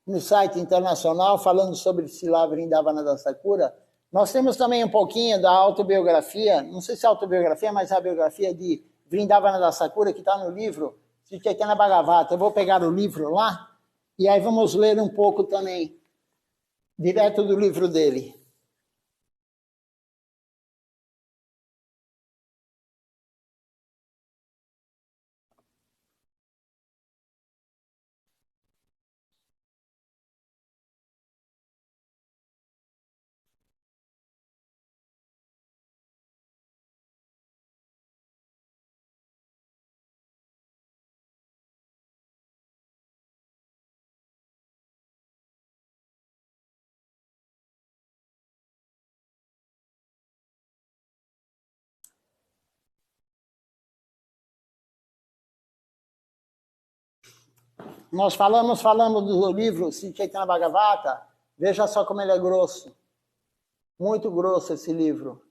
Speaker 1: no site internacional, falando sobre Srila Vrindavana Das Thakura. Nós temos também um pouquinho da autobiografia, não sei se é autobiografia, mas é a biografia de Vrindavana Das Thakura, que está no livro Sri Chaitanya Bhagavata. Eu vou pegar o livro lá, e aí vamos ler um pouco também, direto do livro dele. Nós falamos do livro Sri Chaitanya Bhagavata, veja só como ele é grosso. Muito grosso esse livro.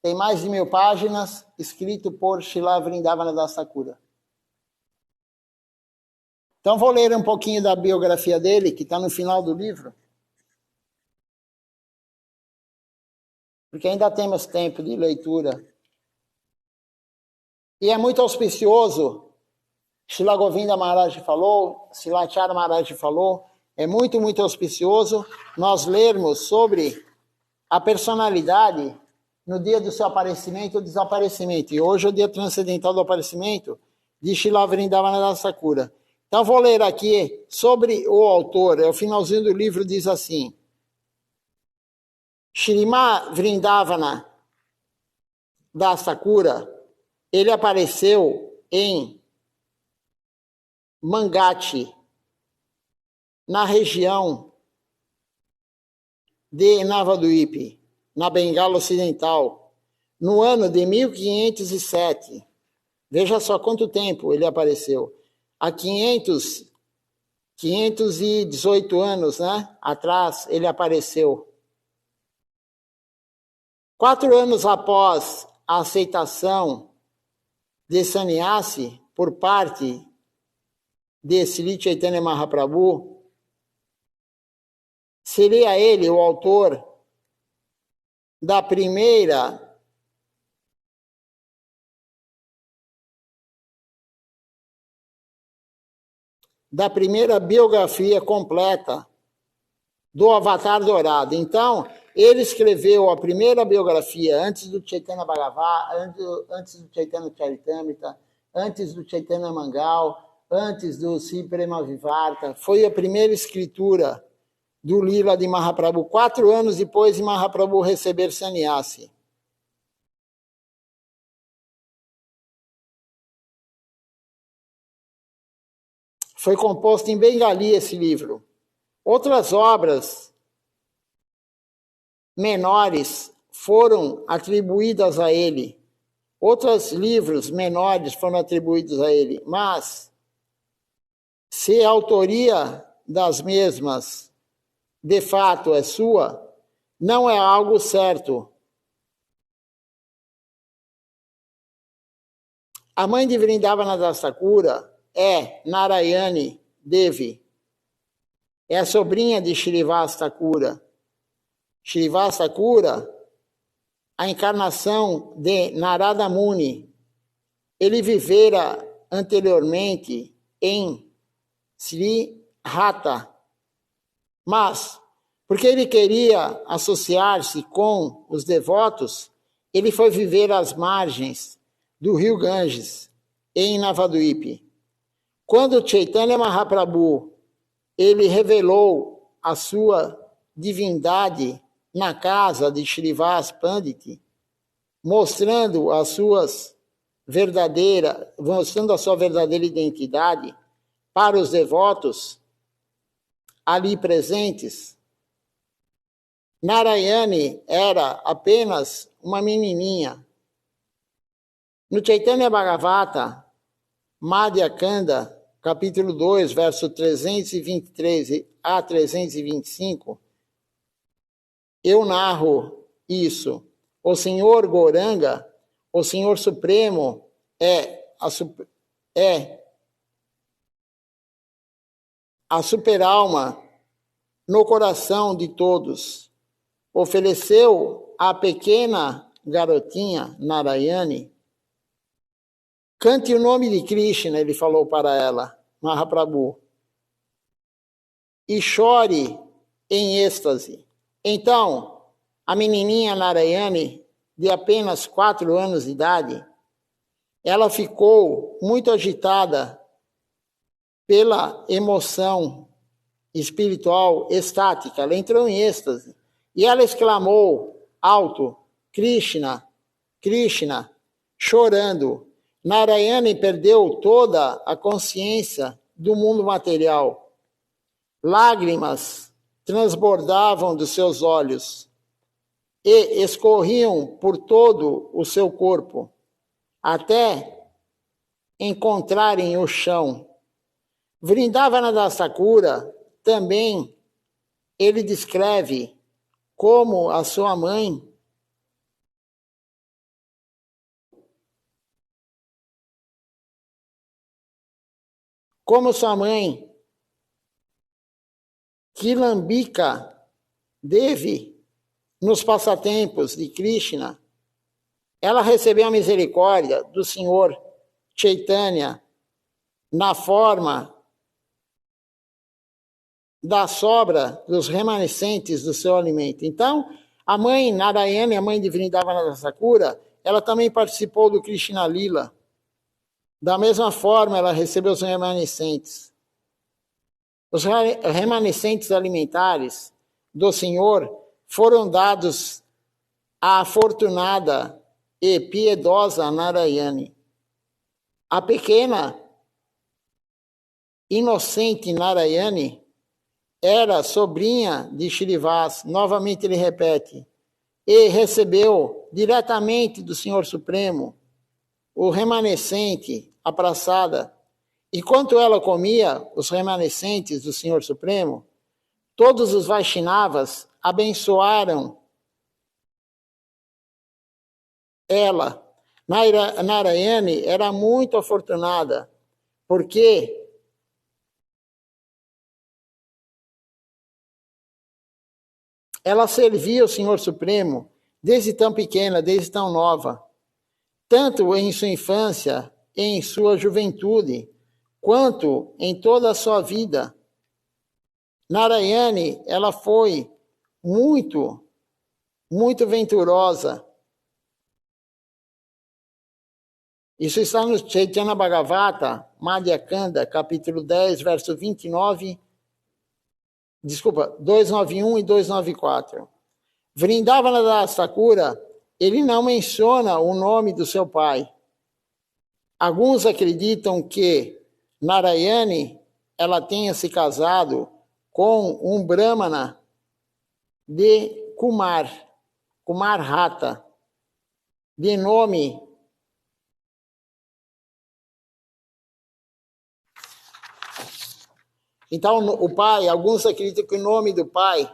Speaker 1: Tem mais de 1000 páginas, escrito por Srila Vrindavana Das Thakura. Então vou ler um pouquinho da biografia dele, que está no final do livro. Porque ainda temos tempo de leitura. E é muito auspicioso, Srila Govinda Maharaj falou, Silachara Maharaj falou, é muito, muito auspicioso nós lermos sobre a personalidade no dia do seu aparecimento ou desaparecimento. E hoje é o dia transcendental do aparecimento de Srila Vrindavana Das Thakura. Então vou ler aqui sobre o autor, o finalzinho do livro diz assim: Shrima Vrindavana Das Thakura, ele apareceu em Mangati, na região de Navadvip. na Bengala Ocidental, no ano de 1507. Veja só quanto tempo ele apareceu. Há 518 anos, né, atrás, ele apareceu. 4 anos após a aceitação de sannyasi por parte de Sri Chaitanya Mahaprabhu, seria ele o autor da primeira biografia completa do Avatar Dourado. Então, ele escreveu a primeira biografia antes do Chaitanya Bhagavata, antes do Chaitanya Charitamrita, antes do Chaitanya Mangal, antes do Sri Prema Vivarta. Foi a primeira escritura do Lila de Mahaprabhu, 4 anos depois de Mahaprabhu receber sannyasi. Foi composto em Bengali esse livro. Outras obras menores foram atribuídas a ele. Outros livros menores foram atribuídos a ele. Mas, se a autoria das mesmas de fato é sua, não é algo certo. A mãe de Vrindavana Das Thakura é Narayani Devi. É a sobrinha de Shrivas Thakura. Shrivas Thakura, a encarnação de Narada Muni. Ele vivera anteriormente em Sri Rata. Mas, porque ele queria associar-se com os devotos, ele foi viver às margens do rio Ganges, em Navadvipa. Quando Chaitanya Mahaprabhu ele revelou a sua divindade na casa de Shrivas Pandit, mostrando a sua verdadeira identidade para os devotos ali presentes. Narayani era apenas uma menininha. No Chaitanya Bhagavata, Madhya Kanda, capítulo 2, verso 323 a 325, eu narro isso. O Senhor Gauranga, o Senhor Supremo, é a super-alma no coração de todos. Ofereceu à pequena garotinha Narayani. Cante o nome de Krishna, ele falou para ela, Mahaprabhu, e chore em êxtase. Então, a menininha Narayani, de apenas 4 anos de idade, ela ficou muito agitada pela emoção espiritual estática. Ela entrou em êxtase e ela exclamou alto, Krishna, Krishna, chorando. Narayani perdeu toda a consciência do mundo material. Lágrimas transbordavam dos seus olhos e escorriam por todo o seu corpo, até encontrarem o chão. Vrindavana Das Thakura também ele descreve como a sua mãe Kilambika Devi, nos passatempos de Krishna, ela recebeu a misericórdia do Senhor Chaitanya na forma da sobra dos remanescentes do seu alimento. Então, a mãe Narayani, a mãe de Vrindavana Das Thakura, ela também participou do Krishna Lila. Da mesma forma, ela recebeu os remanescentes. Os remanescentes alimentares do Senhor foram dados à afortunada e piedosa Narayani. A pequena, inocente Narayani era sobrinha de Shrivas. Novamente ele repete, e recebeu diretamente do Senhor Supremo o remanescente, a praçada. Enquanto ela comia os remanescentes do Senhor Supremo, todos os Vaishnavas abençoaram ela. Narayani era muito afortunada, porque ela servia o Senhor Supremo desde tão pequena, desde tão nova, tanto em sua infância, em sua juventude, quanto em toda a sua vida. Narayani, ela foi muito venturosa. Isso está no Chaitanya Bhagavata, Madhya Kanda, capítulo 10, verso 291 e 294. Vrindavana Das Thakura, ele não menciona o nome do seu pai. Alguns acreditam que Narayani, ela tenha se casado com um brahmana de Kumarhata, de nome Então, o pai, alguns acreditam que o nome do pai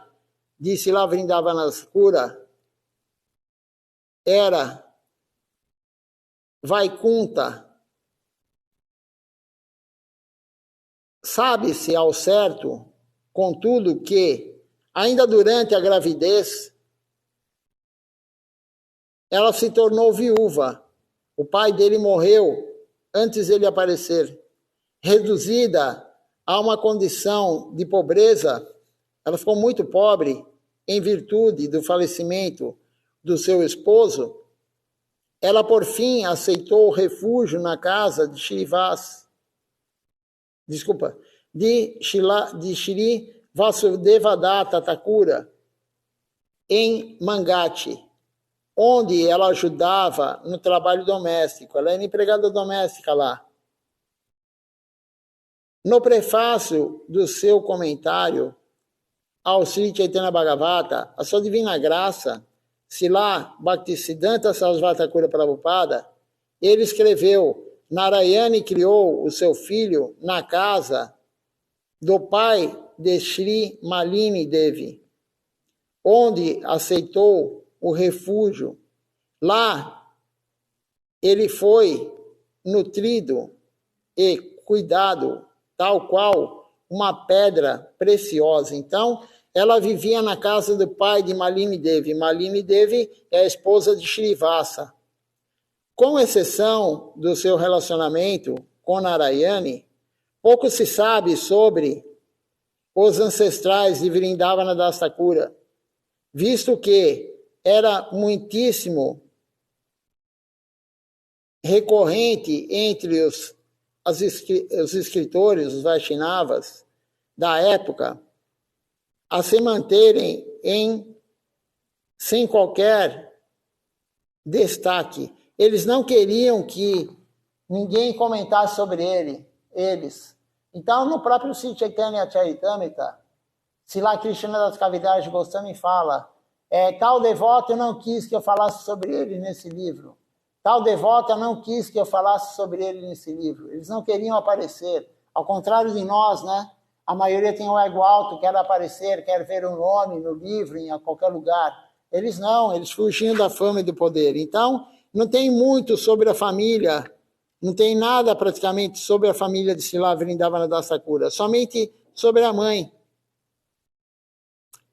Speaker 1: de Srila Vrindavana Thakura era Vaikunta. Sabe-se ao certo, contudo, que ainda durante a gravidez, ela se tornou viúva. O pai dele morreu antes dele aparecer. Reduzida a uma condição de pobreza, ela ficou muito pobre em virtude do falecimento do seu esposo. Ela, por fim, aceitou refúgio na casa de Shri Vasudevadatta Thakura, em Mangati, onde ela ajudava no trabalho doméstico. Ela era empregada doméstica lá. No prefácio do seu comentário ao Sri Chaitanya Bhagavata, a sua divina graça, Srila Bhaktisiddhanta Sarasvati Thakura Prabhupada, ele escreveu: Narayani criou o seu filho na casa do pai de Shri Malini Devi, onde aceitou o refúgio. Lá ele foi nutrido e cuidado tal qual uma pedra preciosa. Então, ela vivia na casa do pai de Malini Devi. Malini Devi é a esposa de Shrivasa. Com exceção do seu relacionamento com Narayani, pouco se sabe sobre os ancestrais de Vrindavana Das Thakura, visto que era muitíssimo recorrente entre os escritores, os Vaishnavas da época, a se manterem sem qualquer destaque. Eles não queriam que ninguém comentasse sobre eles. Então, no próprio Sri Chaitanya Charitamrita, Srila Krishnadas Kaviraj Goswami fala, tal devoto não quis que eu falasse sobre ele nesse livro. Tal devota não quis que eu falasse sobre ele nesse livro. Eles não queriam aparecer. Ao contrário de nós, né? A maioria tem o ego alto, quer aparecer, quer ver o nome no livro, em qualquer lugar. Eles não, eles fugiam da fama e do poder. Então, não tem muito sobre a família, não tem nada praticamente sobre a família de Srila Vrindavana Das Thakura, somente sobre a mãe.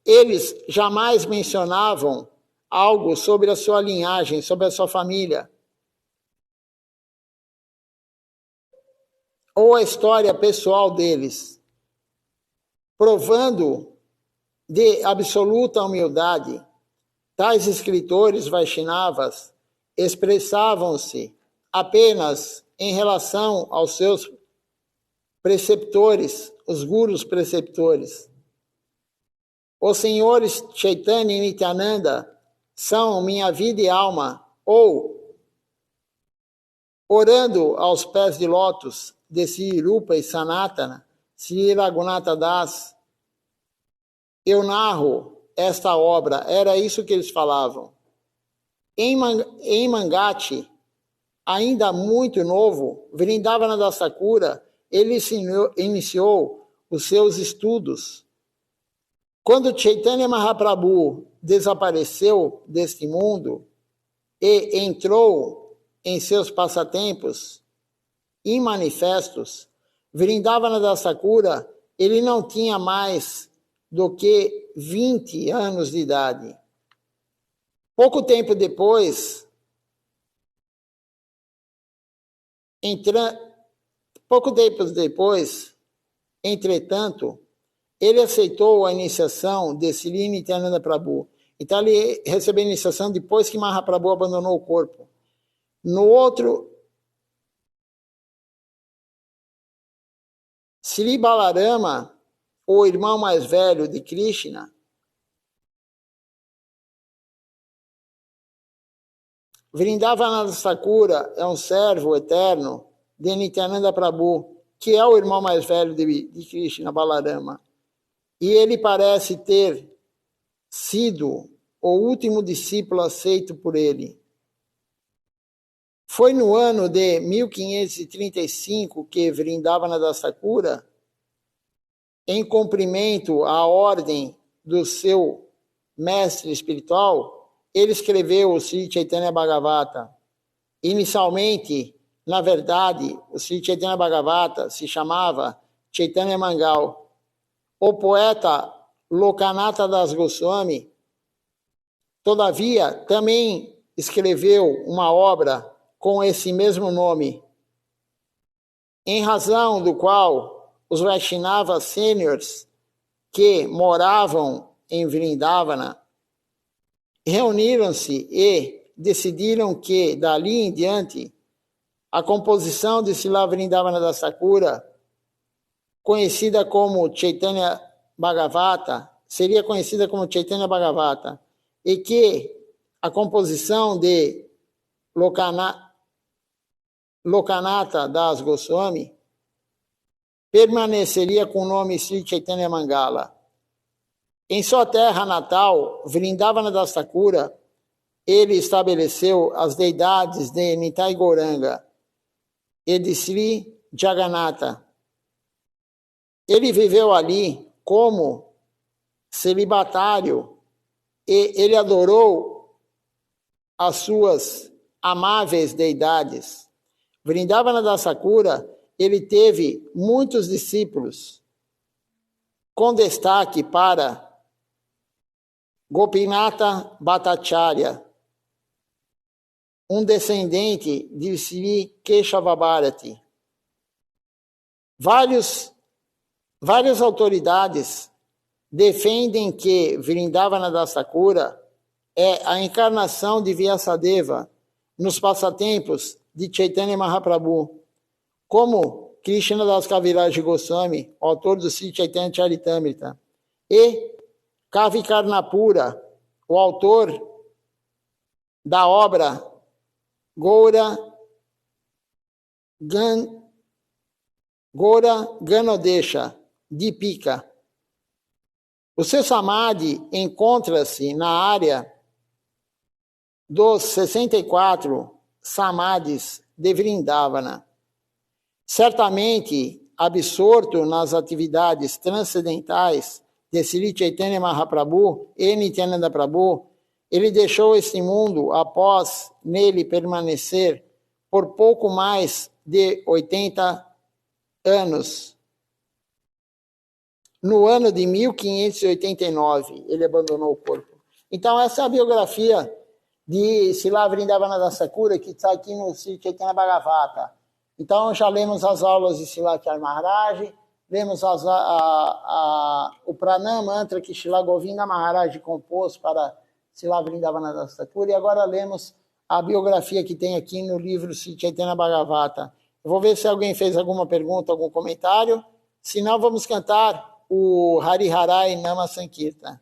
Speaker 1: Eles jamais mencionavam algo sobre a sua linhagem, sobre a sua família, ou a história pessoal deles, provando de absoluta humildade. Tais escritores Vaishnavas expressavam-se apenas em relação aos seus preceptores, os gurus preceptores. Os senhores Chaitanya e Nityananda são minha vida e alma, ou, orando aos pés de lótus de Sri Rupa e Sanatana, Sri Raghunatha Das, eu narro esta obra, era isso que eles falavam. Em Mangate, ainda muito novo, Vrindavana Das Thakura, ele iniciou os seus estudos. Quando Chaitanya Mahaprabhu desapareceu deste mundo e entrou em seus passatempos e manifestos, Vrindavana Das Thakura, ele não tinha mais do que 20 anos de idade. Pouco tempo depois, entretanto, ele aceitou a iniciação de Sri Nityananda Prabhu. Então, ele recebeu a iniciação depois que Mahaprabhu abandonou o corpo. No outro, Sri Balarama, o irmão mais velho de Krishna, Vrindavana Das Thakura é um servo eterno de Nityananda Prabhu, que é o irmão mais velho de Krishna, Balarama. E ele parece ter sido o último discípulo aceito por ele. Foi no ano de 1535 que Vrindavana Das Thakura, em cumprimento à ordem do seu mestre espiritual, ele escreveu o Sri Chaitanya Bhagavata. Inicialmente, na verdade, o Sri Chaitanya Bhagavata se chamava Chaitanya Mangal. O poeta Lokanatha Das Goswami, todavia, também escreveu uma obra com esse mesmo nome, em razão do qual os Vaishnavas sêniores que moravam em Vrindavana reuniram-se e decidiram que, dali em diante, a composição de Srila Vrindavana Das Thakura, conhecida como Chaitanya Bhagavata, seria conhecida como Chaitanya Bhagavata, e que a composição de Lokanatha Das Goswami permaneceria com o nome Sri Chaitanya Mangala. Em sua terra natal, Vrindavana Das Thakura, ele estabeleceu as deidades de Nitai Gauranga e de Sri Jagannatha. Ele viveu ali como celibatário e ele adorou as suas amáveis deidades. Vrindavana Das Thakura, ele teve muitos discípulos, com destaque para Gopinatha Bhattacharya, um descendente de Sri Keshava Bharati. Várias autoridades defendem que Vrindavana Das Thakura é a encarnação de Vyasadeva nos passatempos de Chaitanya Mahaprabhu, como Krishna Das Kaviraj Goswami, autor do Sri Chaitanya Charitamrita, e Kavi Karnapura, o autor da obra Gaura Ganodesha, Dipika. O seu samadhi encontra-se na área dos 64 samadhis de Vrindavana. Certamente, absorto nas atividades transcendentais de Sri Chaitanya Mahaprabhu e Nityananda Prabhu, ele deixou este mundo após nele permanecer por pouco mais de 80 anos. No ano de 1589, ele abandonou o corpo. Então, essa é a biografia de Srila Vrindavana Das Thakura, que está aqui no Sri Chaitanya Bhagavata. Então, já lemos as aulas de Srila Maharaj, lemos o Pranam Mantra que Srila Govinda Maharaj compôs para Srila Vrindavana Das Thakura, e agora lemos a biografia que tem aqui no livro Sri Chaitanya Bhagavata. Eu vou ver se alguém fez alguma pergunta, algum comentário. Se não, vamos cantar o Hariharai Nama Sankirtan.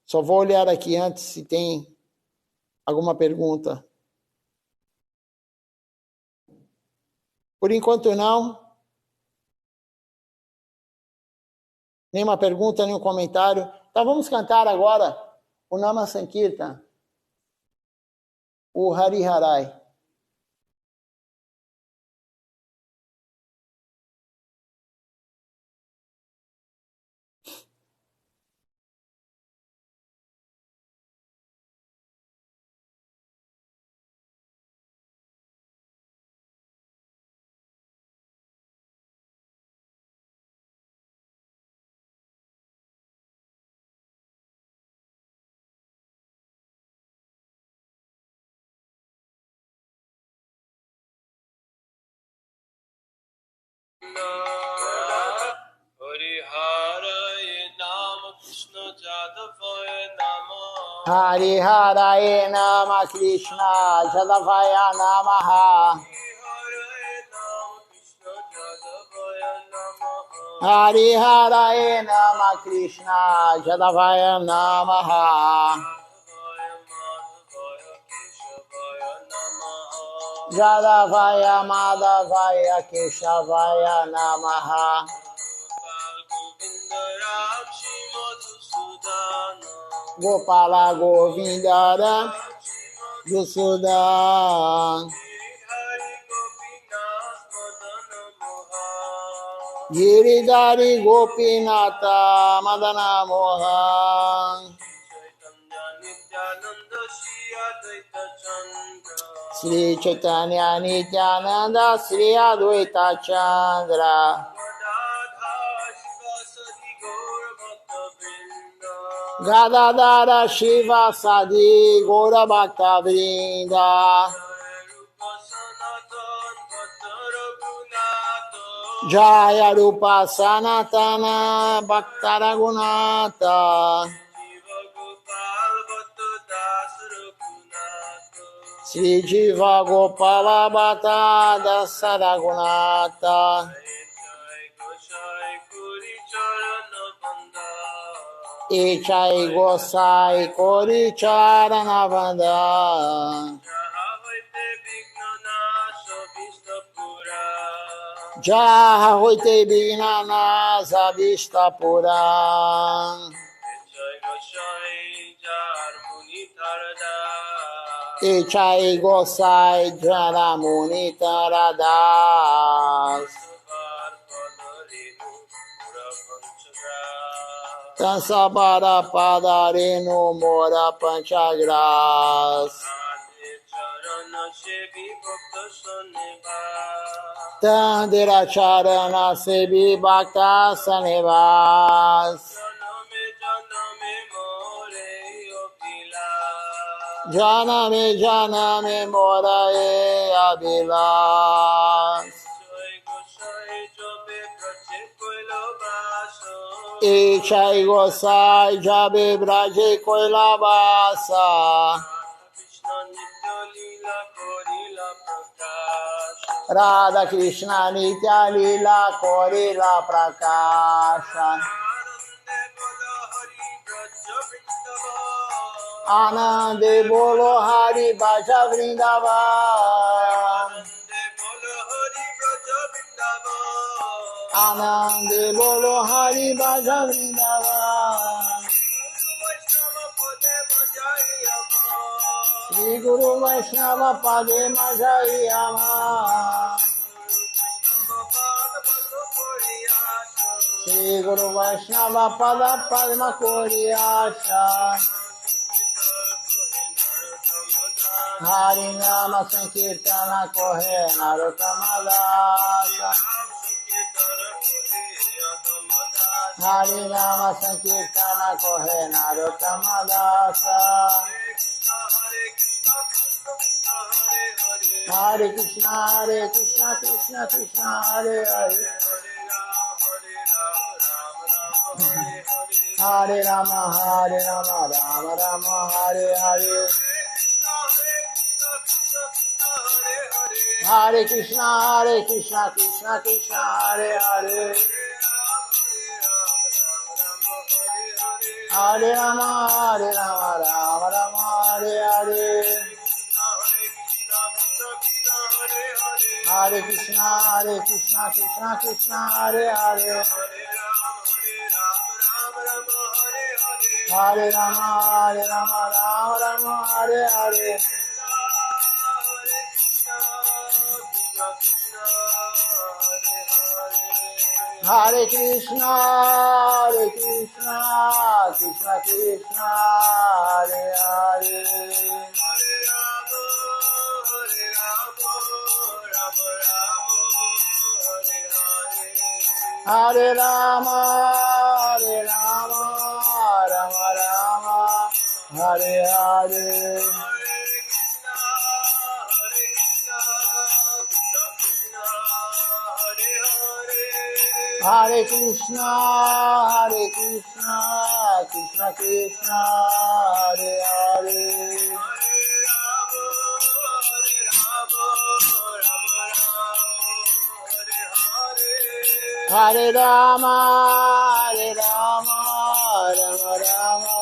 Speaker 1: Só vou olhar aqui antes se tem alguma pergunta. Por enquanto não. Nenhuma pergunta, nenhum comentário. Então vamos cantar agora o Nama Sankirtan, o Hari Harai. Hari Haraye Nama Krishna Jadavaya Namaha. Hari Haraye Nama Krishna Jadavaya Namaha. Jadavaya Madhavaya Keshavaya Namaha. Gopala Govindara Yusudan Giridhari Gopinata Madana Mohan Sri Chaitanya Nityananda Sri Advaita Chandra Gadadara Shiva Sadi Gora Bhakta Vrinda Jaya Rupa Sanatana Bhakta Raghunatha Sri Jiva Gopala Bhatta Dasa Raghunatha Ichai Gosai Kori Charana Vanda Jaha Hoite Bignana Zabishta Pura Ichai Gosai Jaramuni Taradas Tansabara Padarino Mora Panchagras Tandira Charana Sebi Bhakta Sanivas Janame Janame Mora E Abhilas Ichai Gosai Jabe Braje Koilabasa Radha Krishna Nitya Lila Korila Prakasha Anande Bolo Hari Bhaja Vrindavan Anande Bolo Hari Bhaja Vrindavan Shri Guru Vaishnava Pade Majayama Shri Guru Vaishnava Pada Padma Koriyasha Hari Nama Sankirtana Kohe Narottama Dasa Hari Nama Sankirtana Kohe Narottama Dasa Hare Krishna Krishna Krishna Hare Hare Hare Rama Rama Rama Hare Hare Hare Krishna Krishna Krishna Hare Hare Hare Rama Rama Rama Hare Hare Hare Krishna Krishna Krishna Hare Hare Hare Rama, Rama Rama, Hare Hare. Hare Krishna, Krishna Krishna, Hare Hare. Hare Rama, Rama Rama, Hare Hare. Hare Krishna, Krishna Krishna, Hare Hare. Hare Rama, Rama Rama,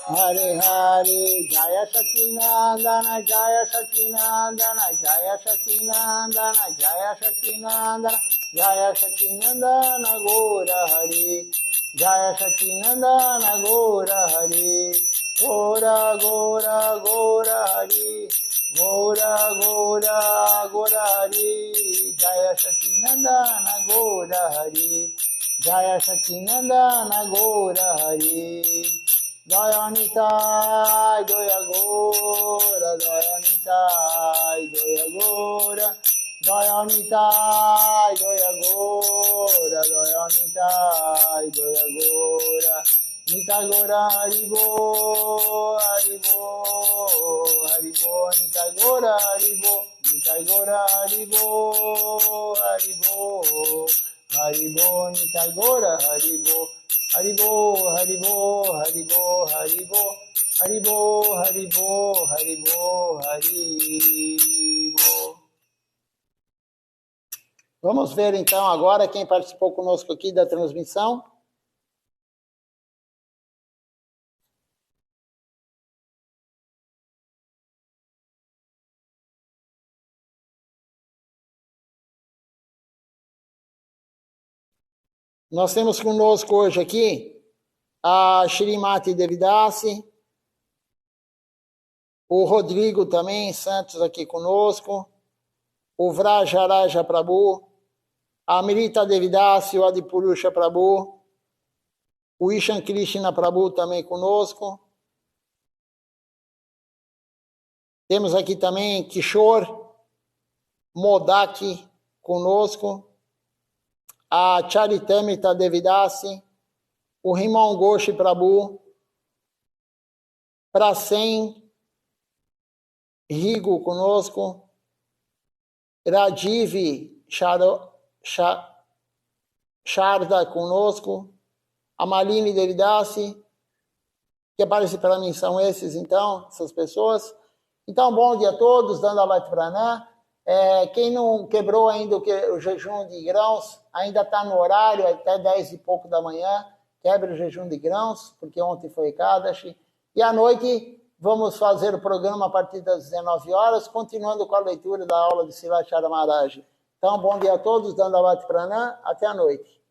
Speaker 1: Hare Hare. Jaya Satinandana, Jaya Satinandana, Jaya Satinandana, Jaya Satinandana, Jaya Satinandana, Gora Hare. Jaya Satinandana, Gora Hare. Gora Gora Gora Hare. Gora Gora Gora Hare. Jaya Satinandana, Gora Hare. Jaya Satinandana, Gora Hare. Jaya Nitai, Jaya Gora, Jaya Nitai, Jaya Gora. Jaya Nitai, Jaya Gora, Jaya Nitai, Jaya Gora. Nitai Gora, Haribo, Haribo, Haribo, Nitai Gora, Haribo, Nitai Gora, Haribo, Haribo, Haribo, Nitai Gora, Haribo. Haribo, Haribo, Haribo, Haribo, Haribo, Haribo, Haribo, Haribo. Vamos ver então agora quem participou conosco aqui da transmissão. Nós temos conosco hoje aqui a Shrimati Devidasi, o Rodrigo também, Santos aqui conosco, o Vrajaraja Prabhu, a Amrita Devidasi, o Adipurusha Prabhu, o Ishan Krishna Prabhu também conosco. Temos aqui também Kishore Modaki conosco, a Charitamrita Devidasi, o Riman Ghosh Prabhu, Prasen Rigo conosco, Rajiv Sharda conosco, a Malini Devidasi, que aparece para mim são esses então, essas pessoas. Então, bom dia a todos, Dandavati Pranam. Quem não quebrou ainda o jejum de grãos, ainda está no horário, até 10 e pouco da manhã, quebre o jejum de grãos, porque ontem foi Ekadashi. E à noite vamos fazer o programa a partir das 19 horas, continuando com a leitura da aula de Srivastava Maharaj. Então, bom dia a todos, Dandavati Pranam, até a noite.